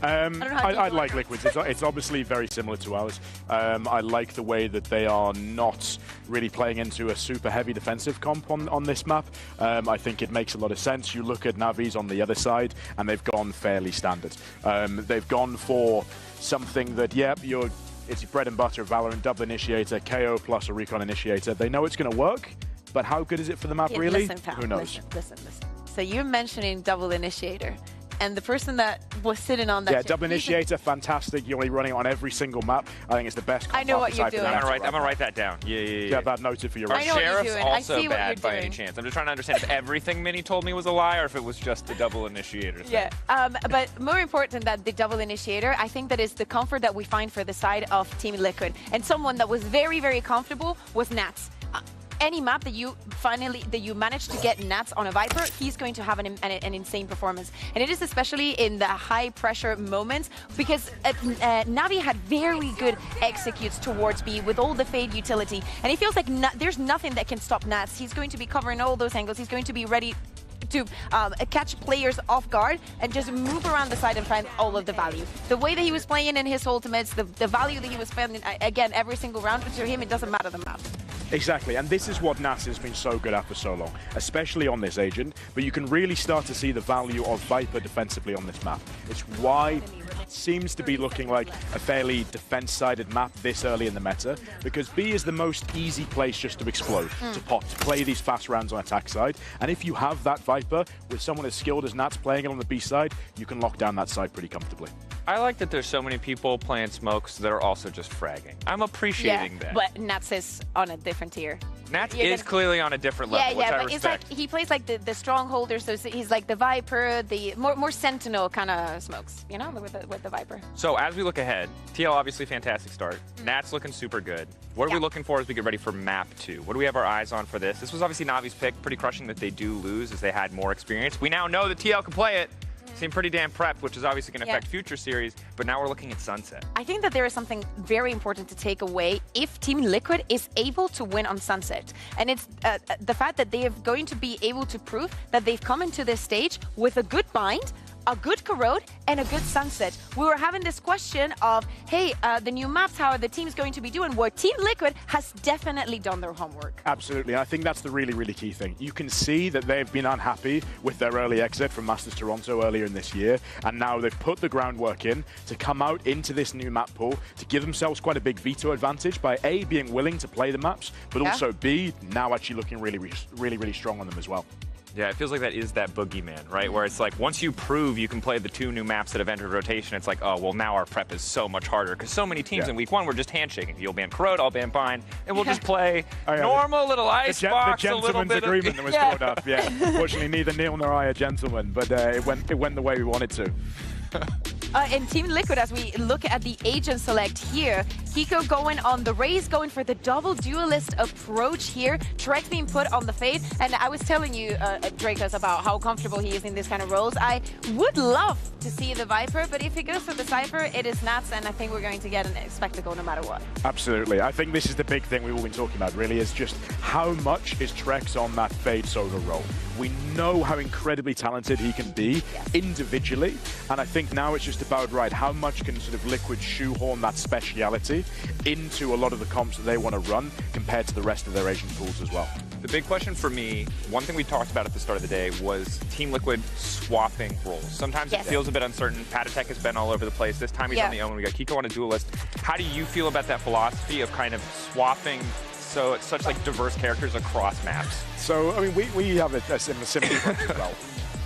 S14: I like Liquids. It's obviously very similar to ours. I like the way that they are not really playing into a super heavy defensive comp on this map. I think it makes a lot of sense. You look at Navi's on the other side, and they've gone fairly standard. They've gone for something that, it's your bread and butter of Valorant, double initiator, KO plus a recon initiator. They know it's going to work, but how good is it for the map, really?
S15: Listen, pal,
S14: who knows?
S15: Listen. So you're mentioning double initiator, and the person that was sitting on that...
S14: Yeah, double initiator, fantastic. You're only running it on every single map. I think it's the best.
S15: I know what you're doing.
S13: I'm gonna write that down. Yeah.
S14: Get that noted for your
S15: I know what you're
S13: Sheriff's
S15: doing.
S13: also bad by any chance. I'm just trying to understand if everything Minnie told me was a lie or if it was just the double initiator thing.
S15: Yeah, but more important than the double initiator, I think that is the comfort that we find for the side of Team Liquid. And someone that was very, very comfortable was Nats. Any map that you manage to get Nats on a Viper, he's going to have an insane performance. And it is especially in the high pressure moments because Navi had very good executes towards B with all the fade utility. And it feels like there's nothing that can stop Nats. He's going to be covering all those angles. He's going to be ready to catch players off guard and just move around the side and find all of the value. The way that he was playing in his ultimates, the value that he was spending, again, every single round, but to him, it doesn't matter the map.
S14: Exactly, and this is what Nats has been so good at for so long, especially on this agent, but you can really start to see the value of Viper defensively on this map. It's why it seems to be looking like a fairly defense-sided map this early in the meta, because B is the most easy place just to explode, to pop, to play these fast rounds on attack side, and if you have that Viper with someone as skilled as Nats playing it on the B side, you can lock down that side pretty comfortably.
S13: I like that there's so many people playing smokes that are also just fragging. I'm appreciating that.
S15: But Nats is on a different tier.
S13: Nats is clearly on a different level, which I
S15: but
S13: respect.
S15: It's like he plays like the strongholder, so he's like the Viper, the more Sentinel kind of smokes, you know, with the Viper.
S13: So as we look ahead, TL obviously fantastic start. Nats looking super good. What are we looking for as we get ready for map 2? What do we have our eyes on for this? This was obviously Navi's pick, pretty crushing that they do lose as they had more experience. We now know that TL can play it. Seem pretty damn prepped, which is obviously going to affect future series, but now we're looking at Sunset.
S15: I think that there is something very important to take away if Team Liquid is able to win on Sunset. And it's the fact that they are going to be able to prove that they've come into this stage with a good bind, a good Corrode, and a good Sunset. We were having this question of, hey, the new maps, how are the teams going to be doing? Where Team Liquid has definitely done their homework.
S14: Absolutely. I think that's the really, really key thing. You can see that they've been unhappy with their early exit from Masters Toronto earlier in this year, and now they've put the groundwork in to come out into this new map pool to give themselves quite a big veto advantage by A, being willing to play the maps, but also B, now actually looking really, really strong on them as well.
S13: Yeah, it feels like that is that boogeyman, right? Where it's like, once you prove you can play the 2 new maps that have entered rotation, it's like, oh, well, now our prep is so much harder. Because so many teams in week 1 were just handshaking. You'll ban Corrode, I'll ban Bind, and we'll just play normal little icebox,
S14: the
S13: a little bit of...
S14: agreement that was brought up, Unfortunately, neither Neil nor I are gentlemen, but it went the way we wanted to.
S15: And Team Liquid, as we look at the agent select here, Kiko going on the Raze, going for the double duelist approach here. Trex being put on the Fade. And I was telling you, Dracos, about how comfortable he is in this kind of roles. I would love to see the Viper, but if he goes for the Cypher, it is Nats, and I think we're going to get a spectacle no matter what.
S14: Absolutely. I think this is the big thing we've all been talking about, really, is just how much is Trex on that Fade solo role. We know how incredibly talented he can be individually, and I think now it's just about, right, how much can sort of Liquid shoehorn that speciality into a lot of the comps that they want to run compared to the rest of their Asian pools as well.
S13: The big question for me, one thing we talked about at the start of the day was Team Liquid swapping roles. Sometimes it feels a bit uncertain. Patatek has been all over the place. This time he's on the own. We got Kiko on a duelist. How do you feel about that philosophy of kind of swapping such like diverse characters across maps?
S14: So, I mean, we have a similar approach as well.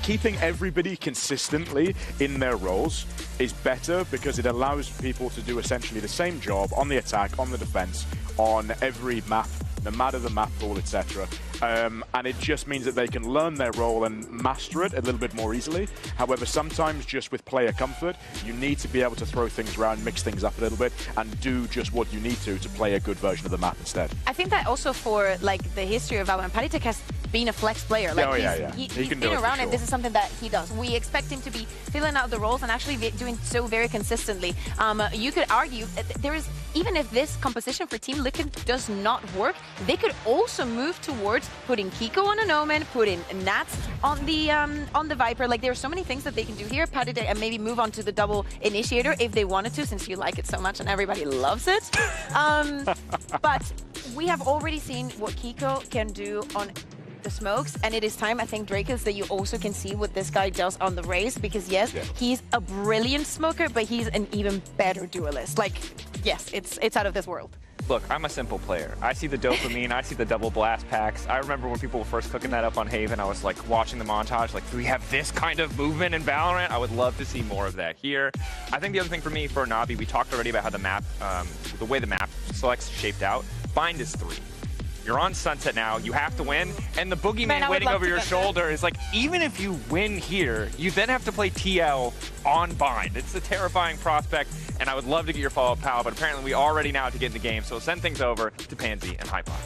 S14: Keeping everybody consistently in their roles is better because it allows people to do essentially the same job on the attack, on the defense, on every map, no matter the map pool, etc. And it just means that they can learn their role and master it a little bit more easily. However, sometimes just with player comfort, you need to be able to throw things around, mix things up a little bit, and do just what you need to play a good version of the map instead.
S15: I think that also for like the history of Valorant, Patatek has been a flex player. Like he's been around, and this is something that he does. We expect him to be filling out the roles and actually doing so very consistently. You could argue there is, even if this composition for Team Liquid does not work, they could also move towards putting Kiko on an Omen, putting Nats on the Viper. Like there are so many things that they can do here. Patatek, and maybe move on to the double initiator if they wanted to, since you like it so much and everybody loves it. But we have already seen what Kiko can do on the smokes, and it is time, I think, Drakus, that you also can see what this guy does on the race, because yes, he's a brilliant smoker, but he's an even better duelist. Like, yes, it's out of this world.
S13: Look, I'm a simple player. I see the dopamine, I see the double blast packs. I remember when people were first cooking that up on Haven, I was like watching the montage, like, do we have this kind of movement in Valorant? I would love to see more of that here. I think the other thing for me, for Navi, we talked already about how the map, the way the map selects shaped out. Bind is 3. You're on Sunset now, you have to win, and the boogeyman waiting over your shoulder is like, even if you win here, you then have to play TL on Bind. It's a terrifying prospect, and I would love to get your follow-up, Pal, but apparently we are ready now to get in the game, so send things over to Pansy and Hypot.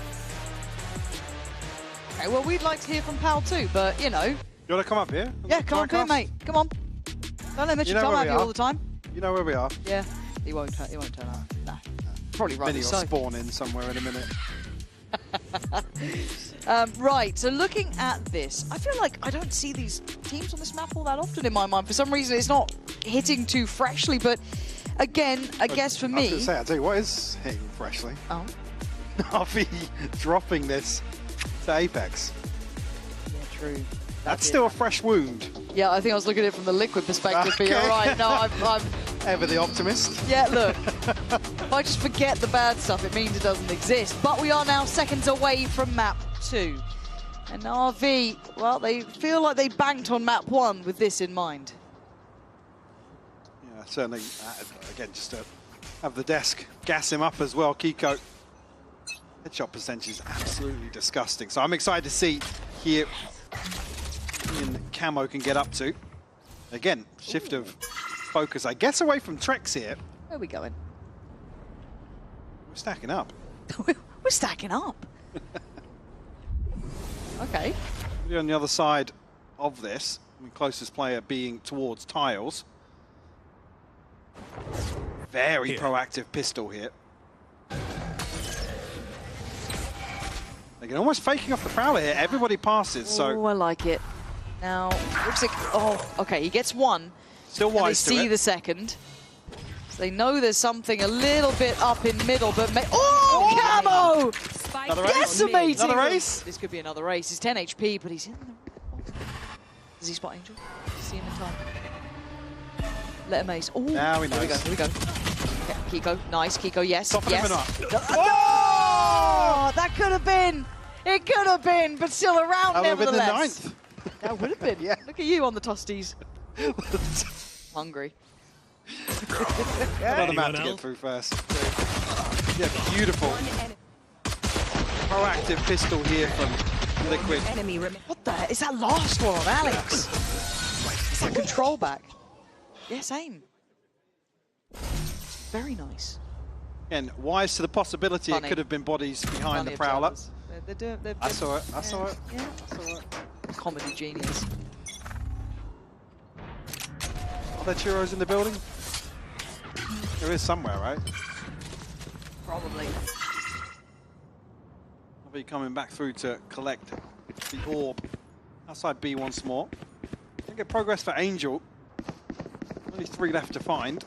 S3: Okay, well, we'd like to hear from Pal too, but, you know.
S4: You want to come up here?
S3: Yeah, come up here, mate. Come on. Don't let Mitchell come up here all the time.
S4: You know where we are.
S3: Yeah, he won't turn up. Nah. Probably right.
S4: Then he'll spawn in somewhere in a minute.
S3: Right, so looking at this, I feel like I don't see these teams on this map all that often in my mind. For some reason, it's not hitting too freshly, but again, I guess for me...
S4: I was going to say, I'll tell you what is hitting freshly.
S3: Oh.
S4: Navi dropping this to Apex.
S3: Yeah, true.
S4: That's still a fresh wound.
S3: Yeah, I think I was looking at it from the Liquid perspective, but you're right. No, I'm...
S4: Ever the optimist.
S3: Yeah, look. If I just forget the bad stuff, it means it doesn't exist. But we are now seconds away from map 2. And NAVI, well, they feel like they banked on map 1 with this in mind.
S4: Yeah, certainly. Again, just to have the desk gas him up as well. Kiko. Headshot percentage is absolutely disgusting. So I'm excited to see here Ian Camo can get up to. Again, shift of focus, I guess, away from Trex here.
S3: Where are we going?
S4: We're stacking up.
S3: We're stacking up. Okay.
S4: On the other side of this, the closest player being towards tiles. Very proactive pistol here. Again, almost faking off the prowler here. Everybody passes, so...
S3: Oh, I like it. Now, looks like... Oh, okay, he gets one.
S4: Still wise to it.
S3: They see the second. So they know there's something a little bit up in middle, but... Oh, Camo!
S4: Another race?
S3: Decimating
S4: Another race?
S3: This could be another race. He's 10 HP, but he's in the... Does he spot Angel? Does he see him in time? Let him ace. Oh,
S4: now he knows.
S3: Here we go. Yeah, Kiko, nice. Kiko, yes.
S4: Top
S3: yes.
S4: him up.
S3: Oh! That could have been. It could have been, but still around nevertheless.
S4: That would have been the 9th.
S3: That would have been.
S4: Yeah.
S3: Look at you on the tosties. Hungry.
S4: Another map to get through first. Yeah, beautiful. Proactive pistol here from Liquid.
S3: What the heck? Is that last one on Alex? Is that control back? Yeah, same. Very nice.
S4: And wise to the possibility it could have been bodies behind the prowler. I saw it. I saw it.
S3: Yeah, I saw it. Comedy genius.
S4: Are there churros in the building? There is somewhere, right?
S3: Probably.
S4: I'll be coming back through to collect the orb. Outside B once more. Don't get progress for Angel. Only 3 left to find.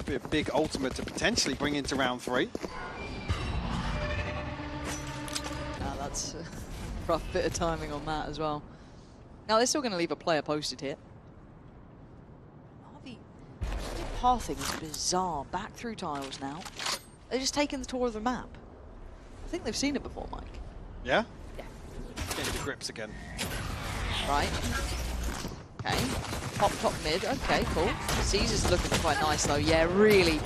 S4: Be a big ultimate to potentially bring into round 3.
S3: That's a rough bit of timing on that as well. Now they're still going to leave a player posted here. The pathing is bizarre. Back through tiles now. They're just taking the tour of the map. I think they've seen it before, Mike.
S4: Yeah?
S3: Yeah.
S4: Getting the grips again.
S3: Right. Okay. Top mid. Okay, cool. Caesar's looking quite nice though. Yeah, really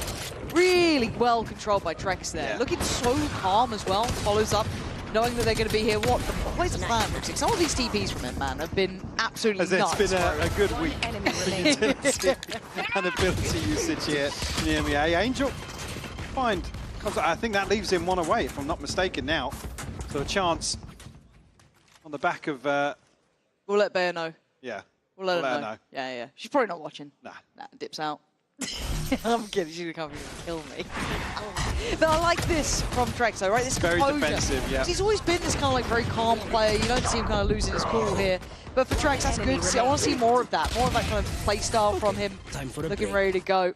S3: well controlled by Trex there. Yeah. Looking so calm as well. Follows up, knowing that they're going to be here. Where's the plan? Some of these TPs from him, man, have been absolutely nuts.
S4: It's been a good week for utility and ability usage here in the EMEA. Angel, I think that leaves him one away, if I'm not mistaken now. So a chance on the back of...
S3: We'll let Bayer know.
S4: Yeah.
S3: We'll let her know. Yeah. She's probably not watching.
S4: Nah,
S3: dips out. I'm kidding, she's gonna come here and kill me. But I like this from Trex though, right? This
S4: very
S3: composure.
S4: Defensive, yeah.
S3: He's always been this kind of like very calm player. You don't see him kind of losing his cool here. But for Trex, that's good to see. I want to see more of that. More of that kind of play style from him. Looking ready to go.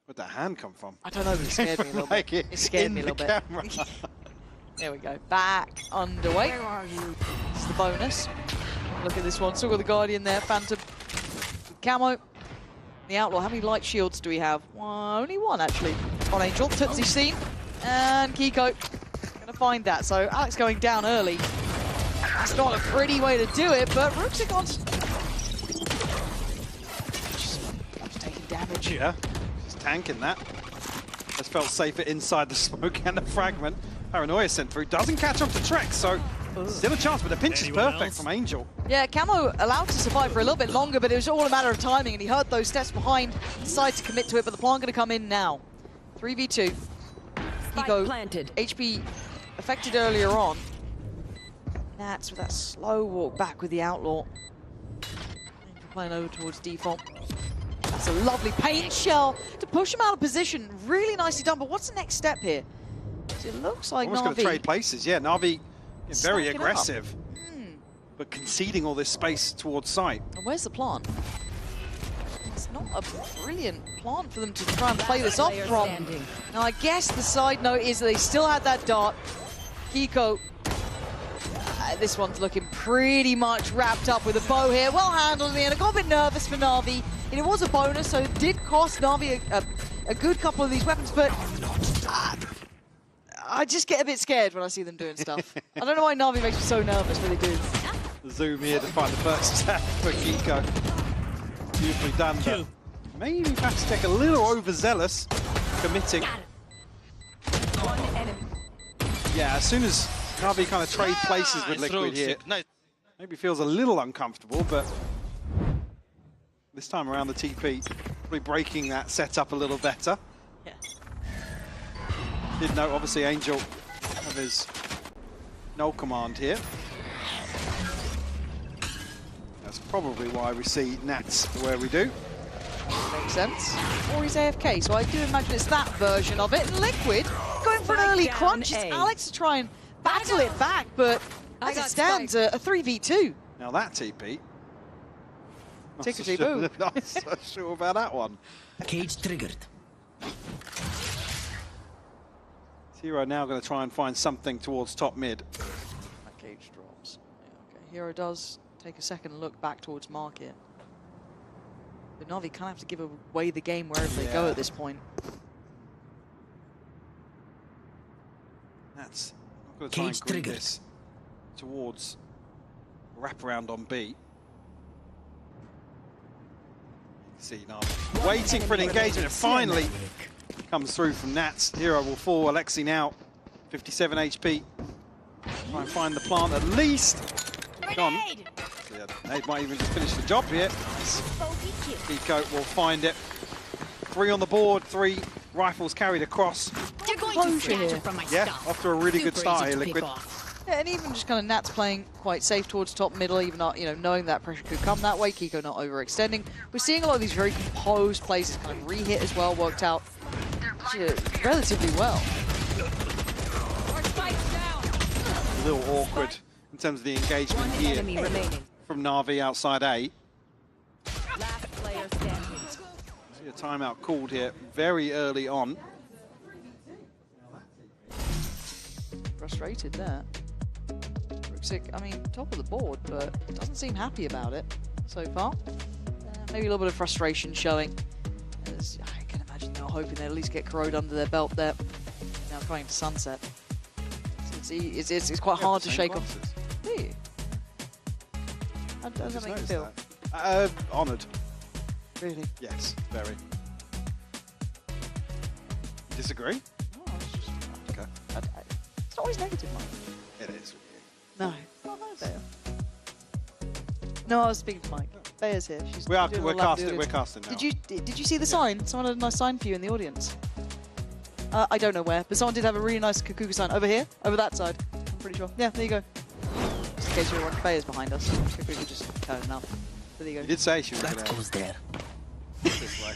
S4: Where'd that hand come from?
S3: I don't know, but it scared me a little bit. It scared me a little bit. There we go. Back underway. Where are you? This is the bonus. Look at this one. Still got the Guardian there. Phantom. Camo. The Outlaw. How many light shields do we have? Only one, actually. On Angel. Tootsie seen. And Kiko. Gonna find that. So Alex going down early. That's not a pretty way to do it, but Ruxicon's just taking damage.
S4: Yeah. Just tanking that. Just felt safer inside the smoke and the fragment. Paranoia sent through. Doesn't catch up to Trex, so still a chance, but the pinch is perfect from Angel.
S3: Yeah, Camo allowed to survive for a little bit longer, but it was all a matter of timing, and he heard those steps behind, decided to commit to it, but the plan going to come in now. 3v2. Kiko, planted. HP affected earlier on. Nats with that slow walk back with the Outlaw. Playing over towards default. That's a lovely paint shell to push him out of position. Really nicely done, but what's the next step here? It looks like
S4: Almost
S3: Navi
S4: going to trade places. Yeah, Navi very aggressive, but conceding all this space towards site.
S3: And where's the plant? It's not a brilliant plant for them to try and play this off from. Now, I guess the side note is that they still had that dart. Kiko, this one's looking pretty much wrapped up with a bow here. Well handled in the end. I got a bit nervous for Navi. And it was a bonus, so it did cost Navi a good couple of these weapons, but I just get a bit scared when I see them doing stuff. I don't know why Navi makes me so nervous when they do.
S4: Zoom here to find the first attack for Kiko. Beautifully done, but maybe Patchtek a little overzealous, committing. Yeah, as soon as Navi kind of trade places with Liquid here, maybe feels a little uncomfortable, but this time around the TP, probably breaking that setup a little better.
S3: Yeah.
S4: Did note, obviously, Angel have his null command here. That's probably why we see Nats where we do.
S3: Makes sense. Or he's AFK, so I do imagine it's that version of it. And Liquid going for an early crunch. It's Alex to try and battle it back, but as it stands, a 3v2.
S4: Now that TP.
S3: Tickety-boo.
S4: Not so sure about that one.
S7: Cage triggered.
S4: Hero now going to try and find something towards top mid.
S3: That cage drops. Yeah, okay. Hero does take a second look back towards market. But Navi kind of have to give away the game wherever they go at this point.
S4: That's not going to try and grip this towards wraparound on B. See Navi waiting for an engagement, and finally comes through from Nats. Hero will fall. Alexi now 57 HP. Try and find the plant at least. Gone. So yeah, Nade might even just finish the job here. Kiko will find it. 3 on the board, 3 rifles carried across. Yeah, off to a really good start here, Liquid.
S3: Yeah, and even just kind of Nats playing quite safe towards top middle, even not, knowing that pressure could come that way. Kiko not overextending. We're seeing a lot of these very composed plays, kind of re-hit as well, worked out relatively well.
S4: A little awkward in terms of the engagement here from Navi outside A. See a timeout called here very early on.
S3: Frustrated there. Ruxic, I mean, top of the board, but doesn't seem happy about it so far. Maybe a little bit of frustration showing. As I can imagine they're hoping they at least get Corrode under their belt there. Now going to Sunset. It's quite hard to shake off. Do you? How does that make you feel?
S4: Honoured.
S3: Really?
S4: Yes, very. Disagree?
S3: No, it's just...
S4: Okay.
S3: It's not always negative, Mike.
S4: It is.
S3: No. Oh, no, Bea. No, I was speaking to Mike. Bea's here. She's
S4: We're
S3: casting
S4: now.
S3: Did you see the sign? Someone had a nice sign for you in the audience. I don't know where, but someone did have a really nice Kakuka sign. Over here? Over that side. I'm pretty sure. Yeah, there you go. Just in case you're wondering, Bea's behind us. We could just turn it up. There you go.
S4: You did say she was
S7: That goes there.
S4: this way.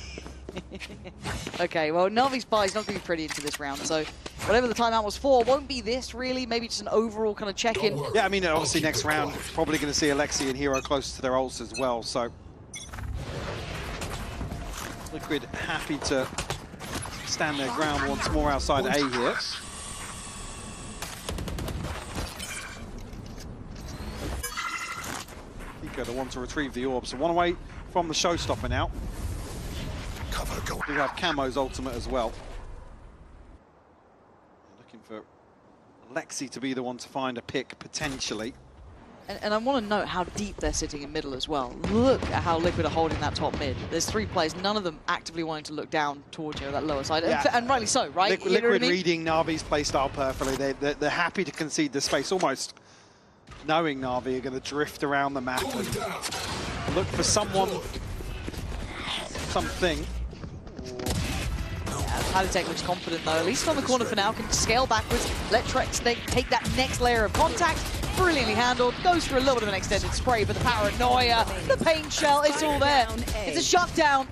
S3: Okay, well, Navi's bye is not going to be pretty into this round, so whatever the timeout was for won't be this, really. Maybe just an overall kind of check-in.
S4: Yeah, I mean, obviously next round, probably going to see Alexi and Hero close to their ults as well, so... Liquid happy to stand their ground once more outside A here. Pico, the one to retrieve the orb, so one away from the showstopper now. We have Camo's ultimate as well. Looking for Alexi to be the one to find a pick, potentially.
S3: And I want to note how deep they're sitting in middle as well. Look at how Liquid are holding that top mid. There's 3 players, none of them actively wanting to look down towards you, that lower side. Yeah. And rightly so, right?
S4: Liquid,
S3: you know what I mean?
S4: reading Navi's playstyle perfectly. They're happy to concede the space, almost knowing Navi are going to drift around the map and look for someone, something.
S3: Palitech looks confident though, at least on the corner for now, can scale backwards, let Trex take that next layer of contact, brilliantly handled, goes for a little bit of an extended spray, but the paranoia, the pain shell, it's all there. It's a shutdown.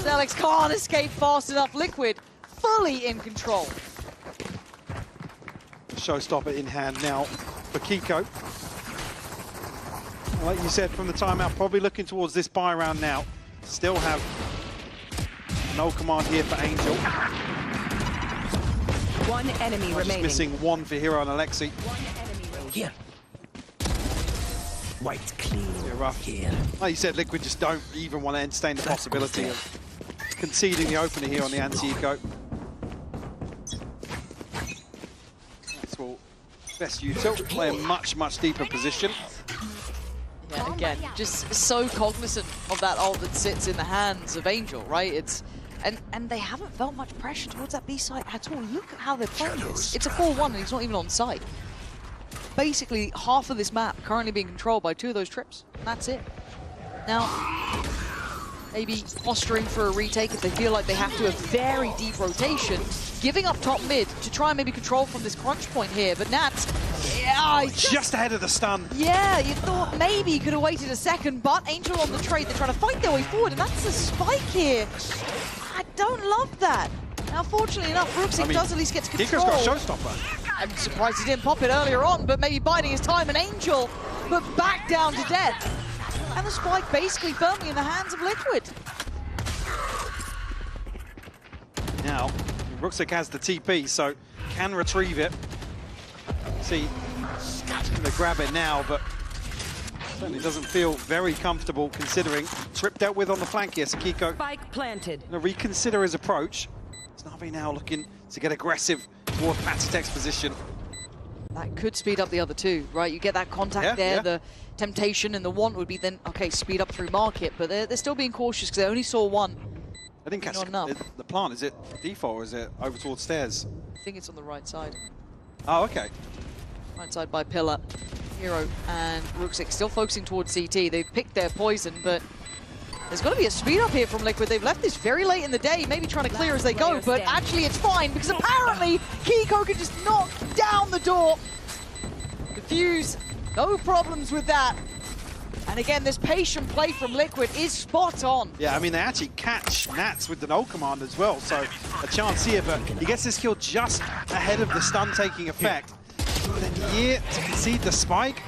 S3: Alex can't escape fast enough. Liquid fully in control.
S4: Showstopper in hand now for Kiko. Like you said from the timeout, probably looking towards this buy round now. Still have no command here for Angel.
S6: One enemy remaining.
S4: Just missing one for Hero and Alexi.
S6: One enemy remaining.
S7: Here. White clean.
S4: Yeah, rough. Here. Like you said, Liquid just don't even want to entertain the possibility of conceding the opener here on the anti-eco. That's all. Best util, play a much, much deeper position.
S3: Yeah, again, just so cognizant of that ult that sits in the hands of Angel, right? It's and they haven't felt much pressure towards that B site at all. Look at how they're playing this. It's a 4-1 and he's not even on site. Basically, half of this map currently being controlled by 2 of those trips, and that's it. Now, maybe posturing for a retake if they feel like they have to, a very deep rotation, giving up top mid to try and maybe control from this crunch point here, but Nats, yeah,
S4: just ahead of the stun.
S3: Yeah, you thought maybe he could have waited a second, but Angel on the trade, they're trying to fight their way forward, and that's the spike here. I don't love that. Now, fortunately enough, Ruxic does at least get to control.
S4: Kiko's got a showstopper.
S3: I'm surprised he didn't pop it earlier on, but maybe biding his time, and Angel, but back down to death. And the spike basically firmly in the hands of Liquid.
S4: Now, Ruxic has the TP, so can retrieve it. See, going to grab it now, but certainly doesn't feel very comfortable considering. Trip dealt with on the flank here, so Kiko
S6: Spike planted.
S4: Going to reconsider his approach. Navi now looking to get aggressive toward Patitech's position.
S3: That could speed up the other 2, right? You get that contact there, the temptation and the want would be then, okay, speed up through market, but they're still being cautious because they only saw 1.
S4: I didn't catch the plant. Is it default or is it over towards stairs?
S3: I think it's on the right side.
S4: Oh, okay.
S3: Right side by Pillar. Hero and Ruxic still focusing towards CT. They've picked their poison, but there's got to be a speed up here from Liquid. They've left this very late in the day, maybe trying to clear as they go, but actually it's fine because apparently Kiko can just knock down the door. Defuse, no problems with that. And again, this patient play from Liquid is spot on.
S4: Yeah, I mean, they actually catch Nats with the null command as well, so a chance here, but he gets this kill just ahead of the stun taking effect. But then here to concede the spike,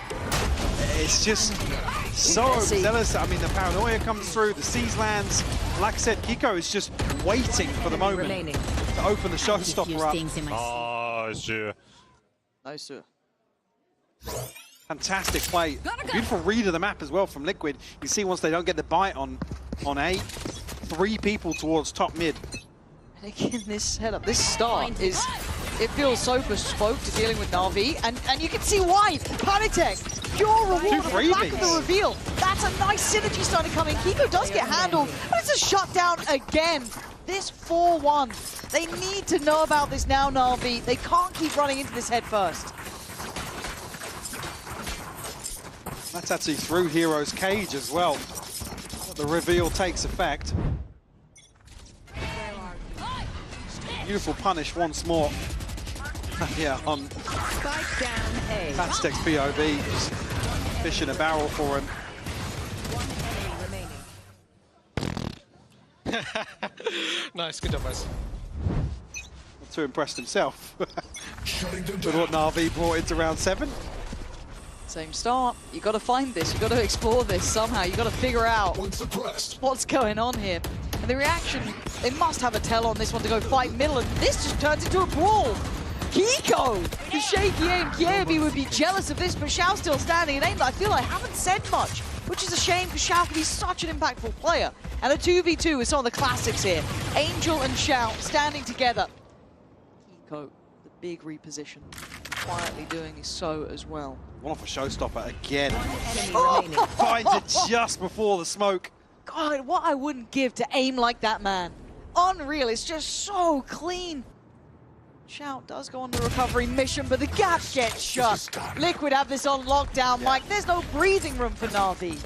S4: it's just So overzealous. I mean, the paranoia comes through, the seize lands. Like I said, Kiko is just waiting for the moment to open the showstopper up.
S10: Oh, sure.
S3: No, sir.
S4: Fantastic play. Beautiful read of the map as well from Liquid. You see once they don't get the bite on A, 3 people towards top mid.
S3: And again, this setup, this start is, it feels so bespoke to dealing with Na'Vi, and you can see why. Panitek, pure reward on the back of the reveal. That's a nice synergy starting to come in. Kiko does get handled, but it's a shutdown again. This 4-1. They need to know about this now, Na'Vi. They can't keep running into this head first.
S4: That's actually through Hero's cage as well. The reveal takes effect. Beautiful punish once more. Yeah, on Fatstek's POV, just fish in a barrel for him.
S9: Nice, good job, guys.
S4: Not too impressed himself with what Na'Vi brought into round 7.
S3: Same start. You got to find this. You got to explore this somehow. You got to figure out what's going on here. And the reaction, they must have a tell on this one to go fight middle, and this just turns into a brawl. Kiko, the shaky aim. Kiebi would be jealous of this, but Xiao still standing. And I feel I haven't said much, which is a shame because Xiao can be such an impactful player. And a 2v2 with some of the classics here. Angel and Xiao standing together. Kiko, the big reposition, quietly doing so as well.
S4: One off a showstopper again. Finds it just before the smoke.
S3: God, what I wouldn't give to aim like that, man. Unreal, it's just so clean. Shout does go on the recovery mission, but the gap gets shut. Liquid have this on lockdown, Mike. There's no breathing room for Na'Vi.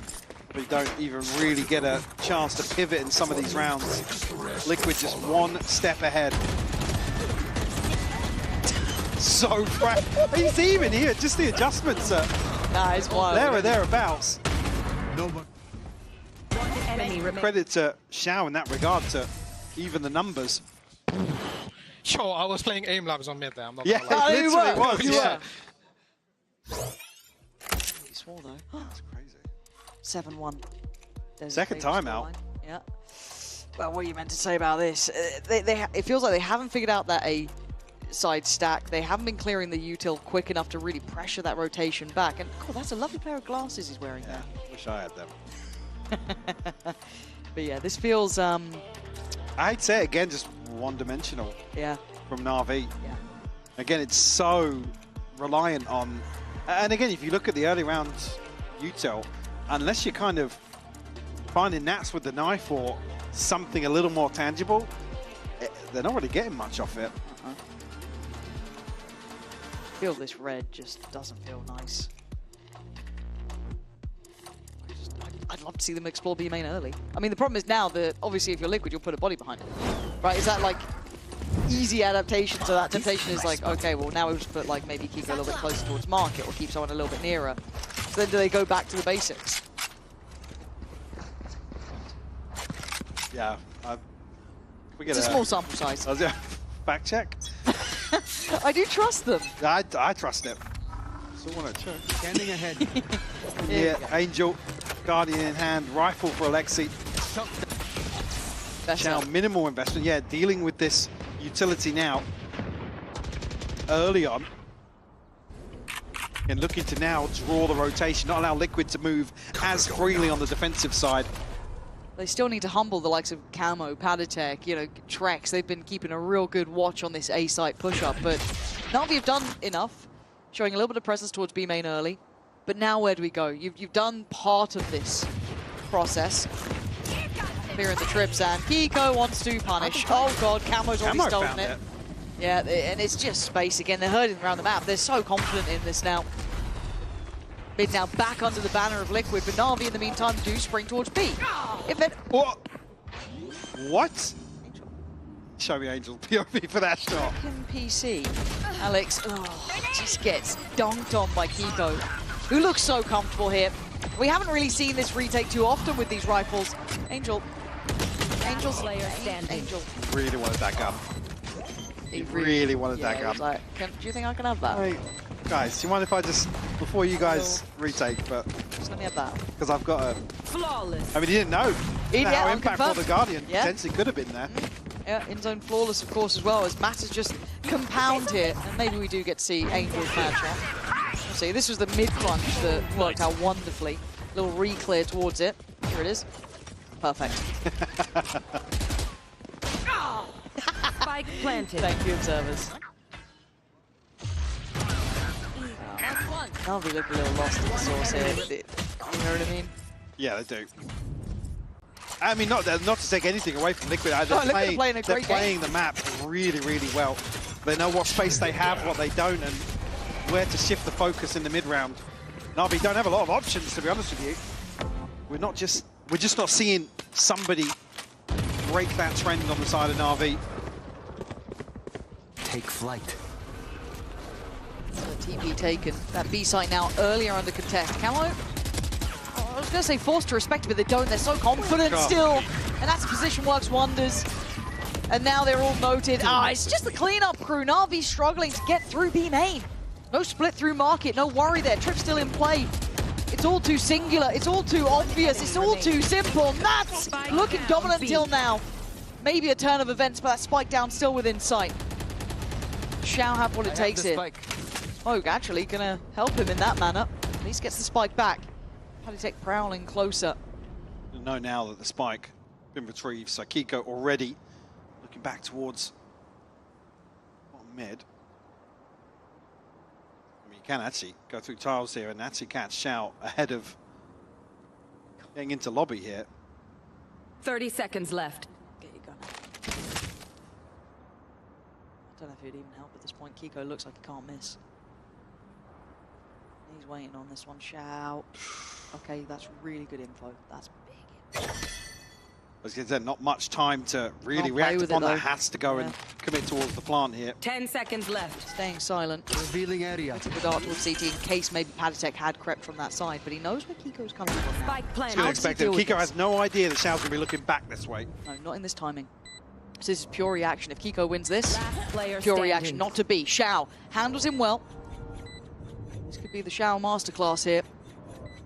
S4: We don't even really get a chance to pivot in some of these rounds. Liquid just one step ahead. So fresh. He's even here, just the adjustments are
S3: it's wild.
S4: there or thereabouts.
S6: Enemy
S4: Credit to Xiao in that regard to even the numbers.
S9: Sure, I was playing aim labs on mid there. I'm not
S4: Yeah,
S9: gonna lie.
S4: it literally was. Yeah.
S3: He swore though. That's
S4: crazy.
S3: 7-1.
S4: Second timeout.
S3: Yeah. Well, what are you meant to say about this? It feels like they haven't figured out that A side stack. They haven't been clearing the util quick enough to really pressure that rotation back. And God, that's a lovely pair of glasses he's wearing there.
S4: Wish I had them.
S3: But yeah, this feels
S4: I'd say again just one-dimensional.
S3: Yeah.
S4: From Na'Vi.
S3: Yeah.
S4: Again, it's so reliant on, and again, if you look at the early rounds util, unless you're kind of finding Nats with the knife or something a little more tangible, they're not really getting much off it.
S3: Feel this red just doesn't feel nice. I'd love to see them explore B main early. I mean, the problem is now that obviously if you're Liquid, you'll put a body behind it. Right, is that like easy adaptation? So that temptation is like, okay, well now we'll just put like maybe Kiko a little bit closer towards market or keep someone a little bit nearer. So then do they go back to the basics?
S4: Yeah.
S3: It's a small sample size.
S4: Fact check.
S3: I do trust them.
S4: I trust it.
S11: So want to check. Standing ahead.
S4: Yeah, Angel, Guardian in hand, rifle for Alexi. Now minimal investment. Yeah, dealing with this utility now. Early on. And looking to now draw the rotation, not allow Liquid to move as freely on the defensive side.
S3: They still need to humble the likes of Camo, Padatek, you know, Trex. They've been keeping a real good watch on this A-site push-up, but Na'Vi have done enough, showing a little bit of presence towards B main early. But now where do we go? You've done part of this process. Clearing the trips, and Kiko wants to punish. Oh god, Camo's already stolen it. Yeah, and it's just space again. They're herding around the map. They're so confident in this now. Mid now back under the banner of Liquid, but Na'Vi in the meantime do spring towards B. If it...
S4: What? Show me Angel POV for that shot.
S3: PC. Alex just gets dunked on by Kiko, who looks so comfortable here. We haven't really seen this retake too often with these rifles. Angel's
S6: Slayer standing.
S3: Angel.
S4: Really wanted that gun. He really wanted that gun.
S3: Like, do you think I can have that?
S4: Hey, guys, do you mind if I just, before you guys retake, but
S3: Just let me have that.
S4: Because I've got a...
S6: Flawless.
S4: I mean, he didn't know how impactful the Guardian
S3: Yeah.
S4: potentially could have been there.
S3: Yeah, in-zone flawless, of course, as well, as Matt has just compound here. And maybe we do get to see Angel catch on. We'll see. This was the mid-plunge that worked out wonderfly. Little re-clear towards it. Here it is. Perfect.
S6: Spike planted.
S3: Thank you, observers. Navi look a little lost in the source here. You know what I mean?
S4: Yeah, they do. I mean, not to take anything away from Liquid. They're playing the map really, really well. They know what space they have, what they don't, and where to shift the focus in the mid-round. Navi don't have a lot of options, to be honest with you. We're just not seeing somebody break that trend on the side of Navi.
S7: Take flight.
S3: The TP taken. That B site now earlier under contest. Camo, I was going to say forced to respect it, but they don't. They're so confident still. And that's position works wonders. And now they're all noted. It's just the cleanup crew. Navi struggling to get through B main. No split through market. No worry there. Trip still in play. It's all too singular. It's all too obvious. It's all too simple. Nats looking dominant until now. Maybe a turn of events, but that spike down still within sight. Shall have what it takes here. Smoke actually gonna help him in that manner. At least gets the spike back. Patitech prowling closer.
S4: You know now that the spike been retrieved, so Kiko already looking back towards bottom mid. I mean, you can actually go through tiles here and actually catch Shao ahead of getting into lobby here.
S6: 30 seconds left.
S3: Get your gun out. I don't know if it'd even help at this point. Kiko looks like he can't miss. He's waiting on this one. Shout. Okay, that's really good info. That's big info.
S4: I was going to say, not much time to really react upon that. Has to go and commit towards the plant here.
S6: 10 seconds left.
S3: Staying silent.
S7: Revealing area.
S3: Took the dart towards CT in case maybe Patitech had crept from that side, but he knows where Kiko's coming from now.
S6: Spike planted.
S4: He's going to expect it. Kiko has no idea that Shao's going to be looking back this way.
S3: No, not in this timing. So this is pure reaction. If Kiko wins this, pure
S6: standing.
S3: reaction, not to be. Shao handles him well. This could be the Shao masterclass here.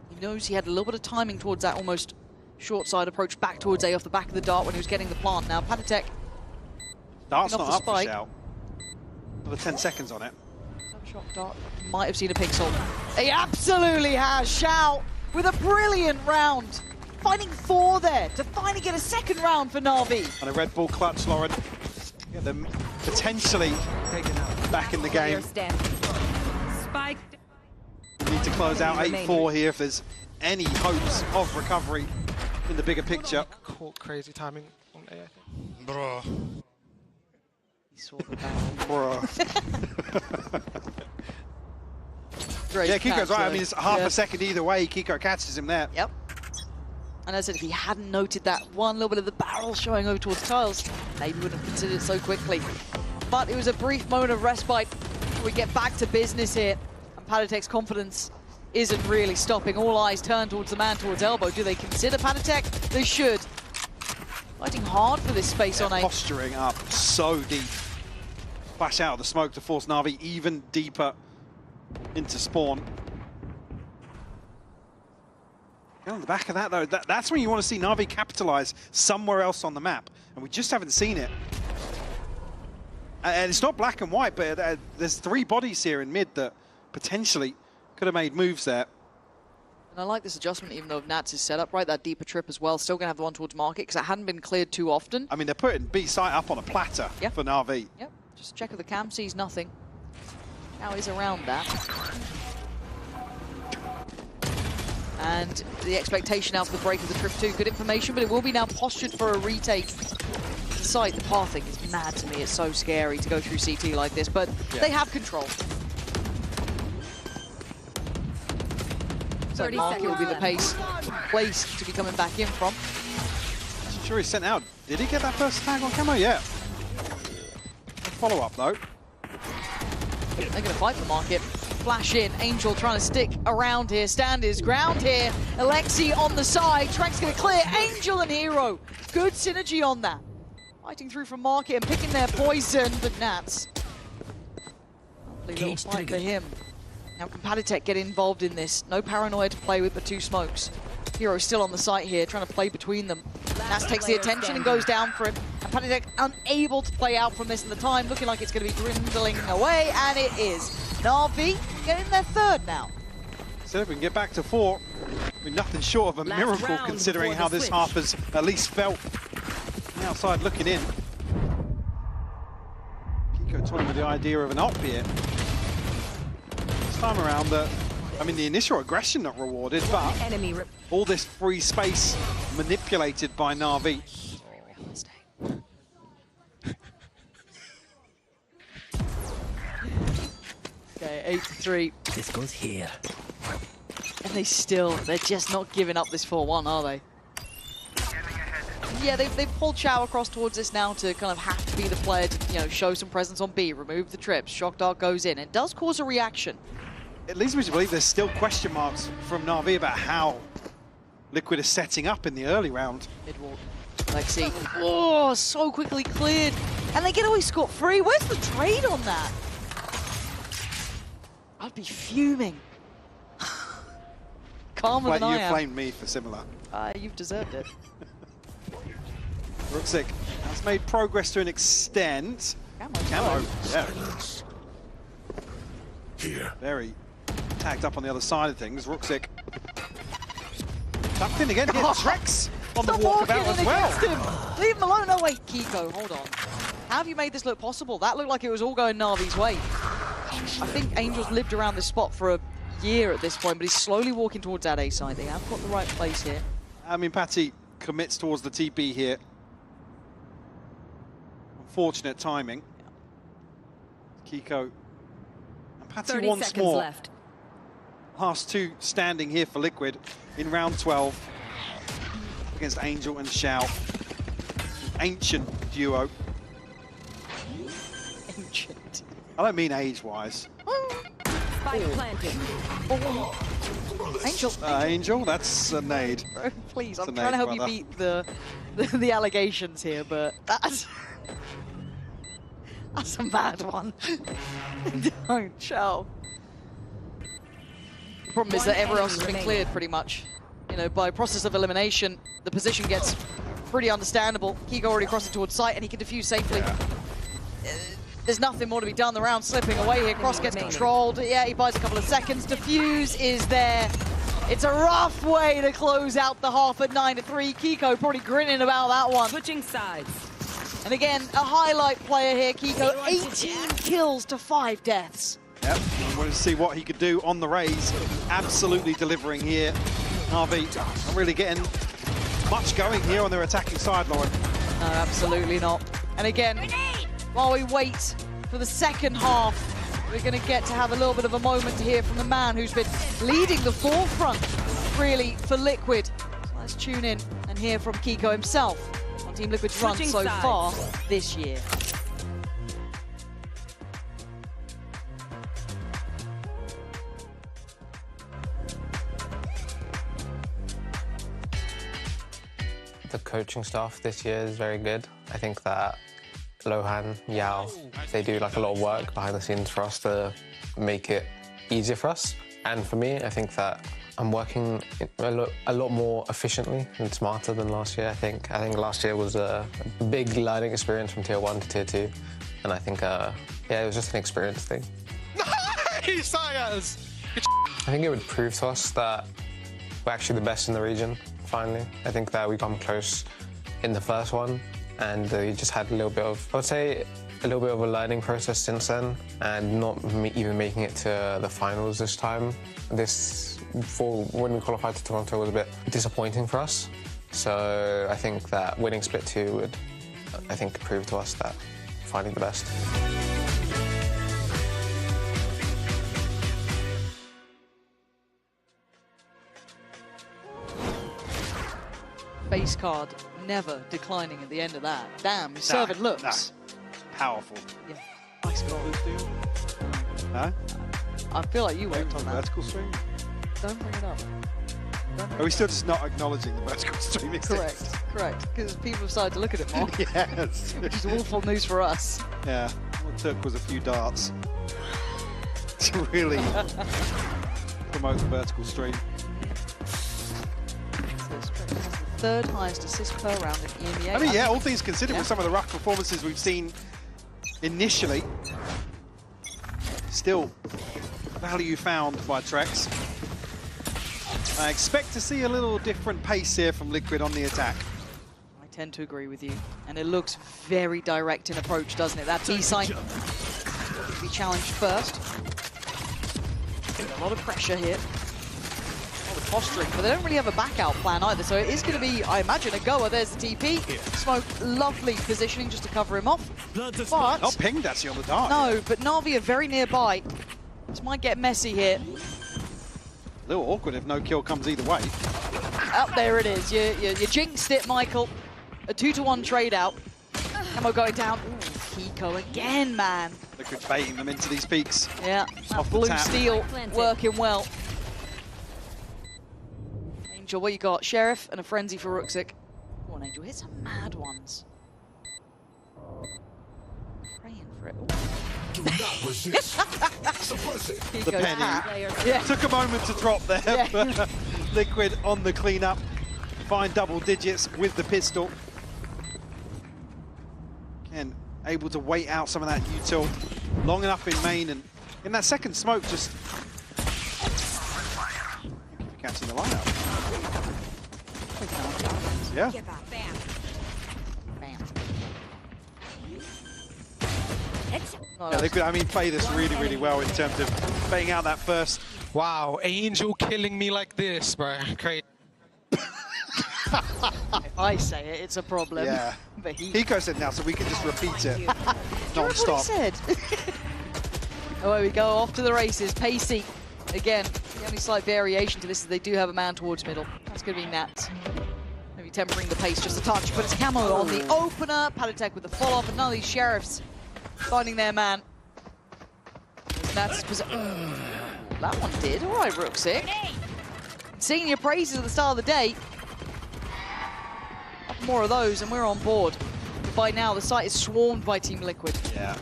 S3: He knows he had a little bit of timing towards that almost short side approach back towards A off the back of the dart when he was getting the plant. Now Patitech.
S4: Dart's not up for Shao. Another 10 seconds on it.
S3: Shot dart. Might have seen a pixel. He absolutely has. Shao with a brilliant round. Finding 4 there to finally get a second round for Navi.
S4: And a Red Bull clutch, Lauren. Get them potentially back in the game.
S6: Spike.
S4: Need to close out 8-4 here if there's any hopes of recovery in the bigger picture.
S9: Cool, crazy timing on A, I think.
S10: Bro.
S3: He saw the barrel.
S4: Bro. Yeah, Kiko's right. I mean, it's half a second either way. Kiko catches him there.
S3: Yep. And as I said, if he hadn't noted that one little bit of the barrel showing over towards tiles, maybe wouldn't have considered it so quickly. But it was a brief moment of respite. We get back to business here. And Patitech's confidence isn't really stopping. All eyes turn towards the man towards elbow. Do they consider Patitech? They should. Fighting hard for this space on A.
S4: Posturing up so deep. Flash out of the smoke to force Navi even deeper into spawn. On the back of that, though, that's when you want to see Navi capitalize somewhere else on the map. And we just haven't seen it. And it's not black and white, but there's 3 bodies here in mid that potentially could have made moves there.
S3: And I like this adjustment, even though of Nats' setup, right? That deeper trip as well. Still going to have the one towards market because it hadn't been cleared too often.
S4: I mean, they're putting B site up on a platter for Navi.
S3: Yep, just check if the cam sees nothing. Now he's around that. And the expectation now for the break of the trip too. Good information, but it will be now postured for a retake. The site, the pathing is mad to me. It's so scary to go through CT like this, but they have control. 30 seconds will be the place to be coming back in from.
S4: Sure, he's sent out. Did he get that first tag on camo? Yeah. Follow up though.
S3: They're going to fight for market. Flash in, Angel trying to stick around here, stand his ground here. Alexi on the side, Trank's going to clear, Angel and Hero. Good synergy on that. Fighting through from market and picking their poison, but Nats. Lovely little fight for him. Now can Patitek get involved in this? No paranoia to play with, but 2 smokes. Hero still on the site here, trying to play between them. Nas takes the attention and goes down for him. And Patitek unable to play out from this in the time, looking like it's going to be dwindling away, and it is. NAVI getting their 3rd now.
S4: So if we can get back to 4, I mean, nothing short of a miracle considering how this half has at least felt. On the outside looking in. Kiko toying with the idea of an op here. This time around, the initial aggression not rewarded, but all this free space manipulated by NAVI.
S3: Okay, 8-3.
S7: This goes here.
S3: And they're just not giving up this 4-1, are they? Yeah, they've pulled Chow across towards this now to kind of have to be the player to, you know, show some presence on B, remove the trips. Shock Dart goes in. It does cause a reaction.
S4: It leads me to believe there's still question marks from NAVI about how Liquid is setting up in the early round.
S3: Mid-walk. Lexi. Oh, so quickly cleared. And they get away scot-free. Where's the trade on that? I'd be fuming. Calmer than I am.
S4: You flamed me for similar.
S3: You've deserved it.
S4: Ruxic has made progress to an extent. Camo. Yeah.
S5: Here.
S4: Very tagged up on the other side of things. Ruxic tucked in again. Trex on the walkabout as well.
S3: Leave him alone. No, wait, Kiko, hold on. How have you made this look possible? That looked like it was all going Navi's way. I think Angel's lived around this spot for a year at this point, but he's slowly walking towards that A side. They have got the right place here.
S4: I mean, Patty commits towards the TP here. Unfortunate timing. Kiko and Patty once more.
S6: Left.
S4: Last 2 standing here for Liquid in round 12 against Angel and Xiao. Ancient duo.
S3: Ancient.
S4: I don't mean age-wise.
S6: Spike planted.
S3: Angel.
S4: Angel, that's a nade.
S3: Bro, please,
S4: that's
S3: I'm trying to help you beat the allegations here, but that's a bad one. Don't, Xiao. The problem is that everyone else has been cleared pretty much. You know, by process of elimination, the position gets pretty understandable. Kiko already crossed it towards site and he can defuse safely. Yeah. There's nothing more to be done. The round slipping away here. Cross gets controlled. Yeah, he buys a couple of seconds. Defuse is there. It's a rough way to close out the half at 9-3. Kiko probably grinning about that one.
S6: Switching sides.
S3: And again, a highlight player here, Kiko. 18 kills to 5 deaths.
S4: Yep, I wanted to see what he could do on the raise. Absolutely delivering here. NAVI not really getting much going here on their attacking side, Lauren.
S3: No, absolutely not. And again, while we wait for the second half, we're going to get to have a little bit of a moment to hear from the man who's been leading the forefront, really, for Liquid. So let's tune in and hear from Kiko himself on Team Liquid's run so far this year.
S16: The coaching staff this year is very good. I think that Lohan, Yao, they do like a lot of work behind the scenes for us to make it easier for us. And for me, I think that I'm working a lot more efficiently and smarter than last year, I think. I think last year was a big learning experience from Tier 1 to Tier 2. And I think, yeah, it was just an experience thing.
S9: Nice, Sayas!
S16: I think it would prove to us that we're actually the best in the region, finally. I think that we come close in the first one, and we just had a little bit of, I would say, a little bit of a learning process since then, and not even making it to the finals this time. This, for when we qualified to Toronto, was a bit disappointing for us. So I think that winning Split 2 would, I think, prove to us that we're finally the best.
S3: Base card never declining at the end of that. Damn, servant looks.
S4: Powerful.
S3: Yeah, nice goal.
S4: No?
S3: I feel like you went on that.
S4: Vertical stream?
S3: Don't bring it up.
S4: Are we still just not acknowledging the vertical stream exists?
S3: Correct, because people have started to look at it more.
S4: Yes.
S3: Which is awful news for us.
S4: Yeah, all it took was a few darts. to really promote the vertical stream.
S3: Third highest assist per round in EMEA.
S4: I mean, yeah, all things considered, with some of the rough performances we've seen initially, still value found by Trex. I expect to see a little different pace here from Liquid on the attack.
S3: I tend to agree with you. And it looks very direct in approach, doesn't it? That B side will be challenged first. A lot of pressure here. A lot of posturing, but they don't really have a back out plan either. So it is going to be, I imagine, a goer. There's the TP. Smoke, lovely positioning just to cover him off. But
S4: not pinged actually on the dart.
S3: No, but Navi are very nearby. This might get messy here.
S4: A little awkward if no kill comes either way.
S3: Oh, there it is. You jinxed it, Michael. A 2-to-1 trade out. Camo going down. Ooh, Kiko again, man.
S4: Liquid baiting them into these peaks.
S3: Yeah,
S4: off
S3: blue
S4: the tap.
S3: steel working well. Angel, what you got? Sheriff and a frenzy for Ruxic. Come on, Angel, hit some mad ones. Praying for it.
S5: Do not resist. Suppress it.
S4: The penny.
S3: Yeah.
S4: Took a moment to drop there,
S3: Yeah.
S4: but Liquid on the cleanup. Fine double digits with the pistol. Again, able to wait out some of that util long enough in main, and in that second smoke, just catching the line out. Yeah.
S3: Bam.
S4: Yeah, they could, I mean, play this really, really well in terms of playing out that first.
S9: Wow, Angel killing me like this, bro. Crazy.
S3: If I say it, it's a problem.
S4: Yeah.
S3: But
S4: Hiko said now, so we can just repeat it
S3: non-stop. What he said? Away we go, off to the races. Pacey, again, the only slight variation to this is they do have a man towards middle. That's going to be Nats. Maybe tempering the pace just a touch, but it's Camo on the opener. Padatek with the follow-up, and none of these Sheriffs finding their man. Nats that one did. All right, Ruxic. Singing your praises at the start of the day. More of those, and we're on board. By now, the site is swarmed by Team Liquid.
S4: Yeah.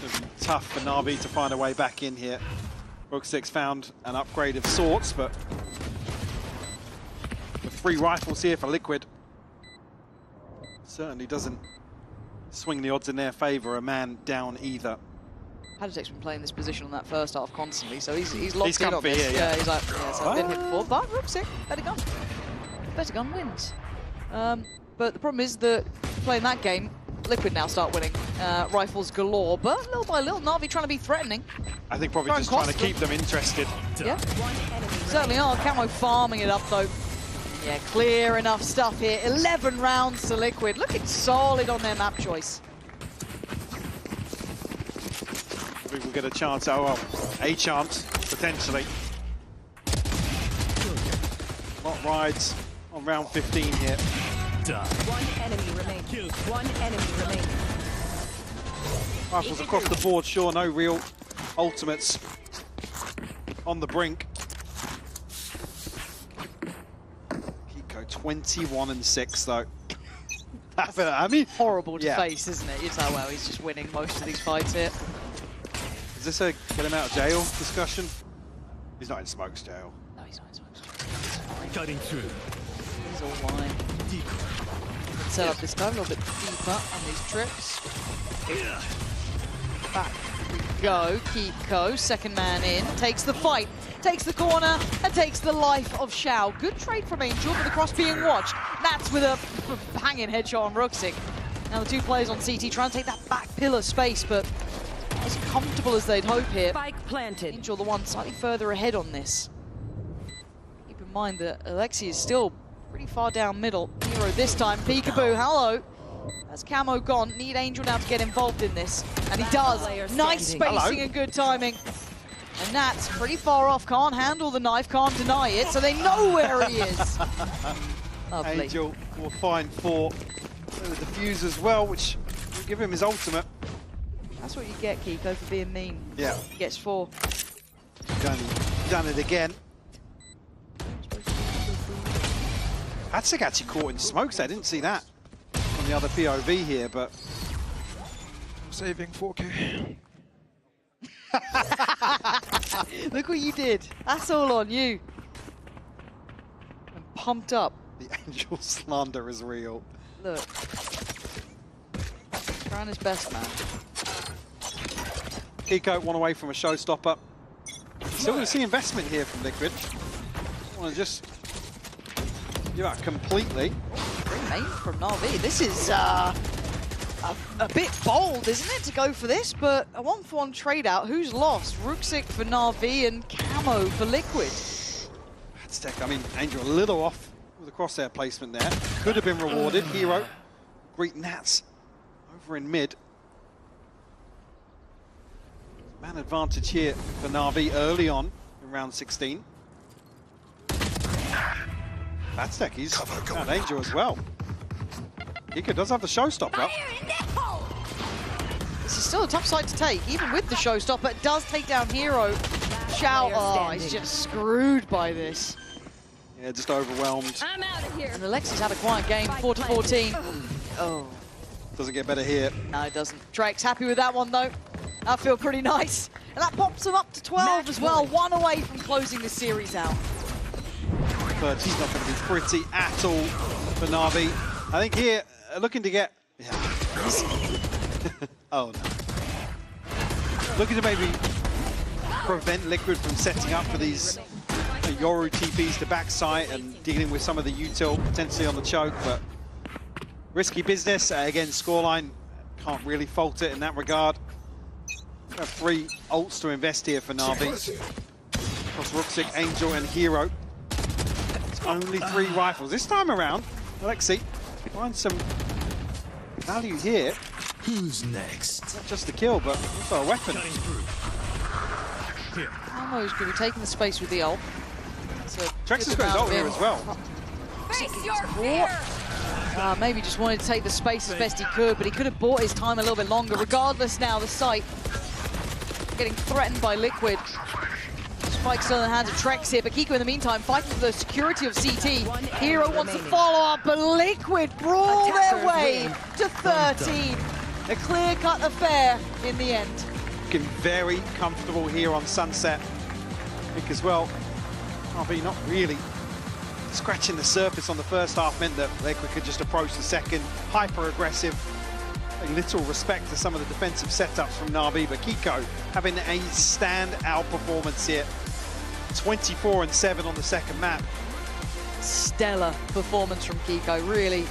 S4: It'll be tough for Navi to find a way back in here. Ruxic found an upgrade of sorts, but the 3 rifles here for Liquid certainly doesn't swing the odds in their favor. A man down either.
S3: Padatek's been playing this position on that first half constantly, so he's locked in on
S4: comfy
S3: this.
S4: here, yeah.
S3: He's like, yes, I've been hit before, but Ruxic, better gun. Better gun wins. But the problem is that playing that game, Liquid now start winning. Rifles galore, but little by little, Navi trying to be threatening.
S4: I think probably just trying to keep them interested.
S3: Yeah, certainly are. Camo farming it up though. Yeah, clear enough stuff here. 11 rounds to Liquid, looking solid on their map choice.
S4: I think we'll get a chance, a chance, potentially. Lot rides on round 15 here.
S6: One enemy remaining. One enemy remaining.
S4: Rifles across the board, sure, no real ultimates on the brink. Kiko 21-6 though. I mean,
S3: horrible to face, isn't it? It's well, he's just winning most of these fights here.
S4: Is this a get him out of jail discussion? He's not in Smoke's jail.
S3: No, he's not in Smoke's jail.
S5: Cutting through.
S3: He's all wine. Set up this time a little bit deeper on these trips. Back we go. Kiko, second man in, takes the fight, takes the corner, and takes the life of Shao. Good trade from Angel, but the cross being watched. Nats with a banging headshot on Ruxic. Now the two players on CT trying to take that back pillar space, but as comfortable as they'd hope here.
S6: Spike planted.
S3: Angel the one slightly further ahead on this. Keep in mind that Alexi is still pretty far down middle. Hero this time. Peekaboo, hello. That's Camo gone. Need Angel now to get involved in this. And he does. Nice spacing and good timing. And Nat's pretty far off. Can't handle the knife, can't deny it. So they know where he is. Lovely.
S4: Angel will find 4. The defuse as well, which will give him his ultimate.
S3: That's what you get, Kiko, for being mean.
S4: Yeah.
S3: He gets 4.
S4: Done it again. Hatsik actually caught in smokes. I didn't see that on the other POV here, but
S8: saving 4K.
S3: Look what you did. That's all on you. I'm pumped up.
S4: The Angel slander is real.
S3: Look. Trying his best, man.
S4: Kiko, one away from a showstopper. Still going to see investment here from Liquid. Want to just give out completely.
S3: Great main from Na'Vi. This is a bit bold, isn't it, to go for this? But a 1-for-1 trade out. Who's lost? Ruxic for Na'Vi and Camo for Liquid.
S4: Aztec, I mean, Angel a little off with the crosshair placement there. Could have been rewarded. Hero, great Nats over in mid. Man advantage here for Na'Vi early on in round 16. Aztec, he's found Angel as well. Kiko does have the showstopper up.
S3: This is still a tough side to take, even with the showstopper. It does take down Hero. Shout, oh, he's just screwed by this.
S4: Yeah, just overwhelmed.
S6: I'm out of here.
S3: And Alexi's had a quiet game, 4-14. Oh.
S4: Doesn't get better here.
S3: No, it doesn't. Drake's happy with that one, though. That feel pretty nice. And that pops him up to 12 as well. One away from closing the series out.
S4: But he's not going to be pretty at all for Na'Vi. I think here, looking to get... Yeah. Oh, no. Looking to maybe prevent Liquid from setting up for these Yoru TPs to backside and dealing with some of the util potentially on the choke, but risky business. Again, scoreline, can't really fault it in that regard. We have 3 ults to invest here for Na'Vi. Across Ruxic, Angel, and Hero. It's only 3 rifles. This time around, Alexi finds some value here.
S5: Who's next?
S4: Not just the kill, but also a weapon.
S3: Camo's going to be taking the space with the ult.
S4: Trex has got his ult here as well.
S6: Face your fear!
S3: Maybe just wanted to take the space as best he could, but he could have bought his time a little bit longer. Regardless now, the site getting threatened by Liquid. Spike's still in the hands of Trex here, but Kiko in the meantime fighting for the security of CT. Hero wants to follow up, but Liquid brawl their way to 13. A clear-cut affair in the end.
S4: Looking very comfortable here on Sunset. I think as well, RB not really scratching the surface on the first half meant that Liquid could just approach the second. Hyper-aggressive. A little respect to some of the defensive setups from Na'Vi, but Kiko having a standout performance here. 24-7 on the second map.
S3: Stellar performance from Kiko, really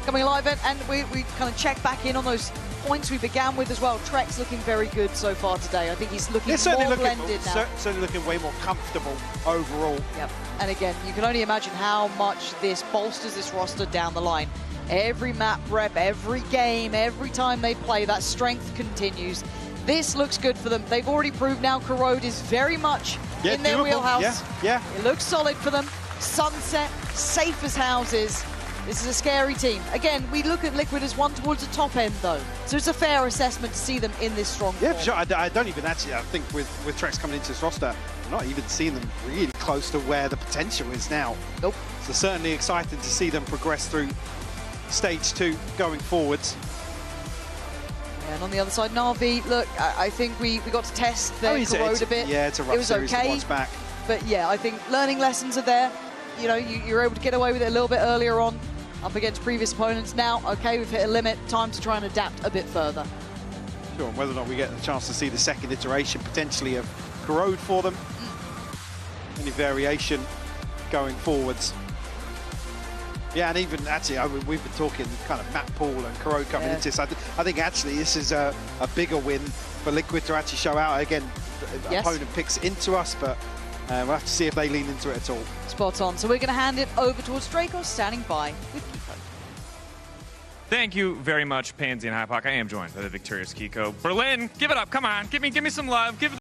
S3: coming alive. And we kind of check back in on those points we began with as well. Trex looking very good so far today. I think he's looking more blended now.
S4: Certainly looking way more comfortable overall.
S3: Yep. And again, you can only imagine how much this bolsters this roster down the line. Every map rep, every game, every time they play, that strength continues. This looks good for them. They've already proved now Corrode is very much in their wheelhouse.
S4: Yeah.
S3: It looks solid for them. Sunset, safe as houses. This is a scary team. Again, we look at Liquid as one towards the top end, though. So it's a fair assessment to see them in this strong form.
S4: Yeah, for sure. I don't even actually, I think with Trex coming into this roster, I'm not even seeing them really close to where the potential is now.
S3: Nope.
S4: So certainly excited to see them progress through stage 2 going forwards.
S3: And on the other side, Na'Vi, look, I think we got to test their Corrode a bit.
S4: Yeah, it's a rough series to watch back.
S3: But yeah, I think learning lessons are there. You know, you're able to get away with it a little bit earlier on up against previous opponents. Now, okay, we've hit a limit. Time to try and adapt a bit further.
S4: Sure, and whether or not we get a chance to see the second iteration potentially of Corrode for them. Any variation going forwards. Yeah, and even actually, we've been talking kind of map pool and Corrode coming into this. I think actually this is a bigger win for Liquid to actually show out. Again, the opponent picks into us, but we'll have to see if they lean into it at all.
S3: Spot on. So we're going to hand it over towards Draco, standing by with Kiko.
S17: Thank you very much, Pansy and Hypoc. I am joined by the victorious Kiko. Berlin, give it up. Come on. Give me some love. Give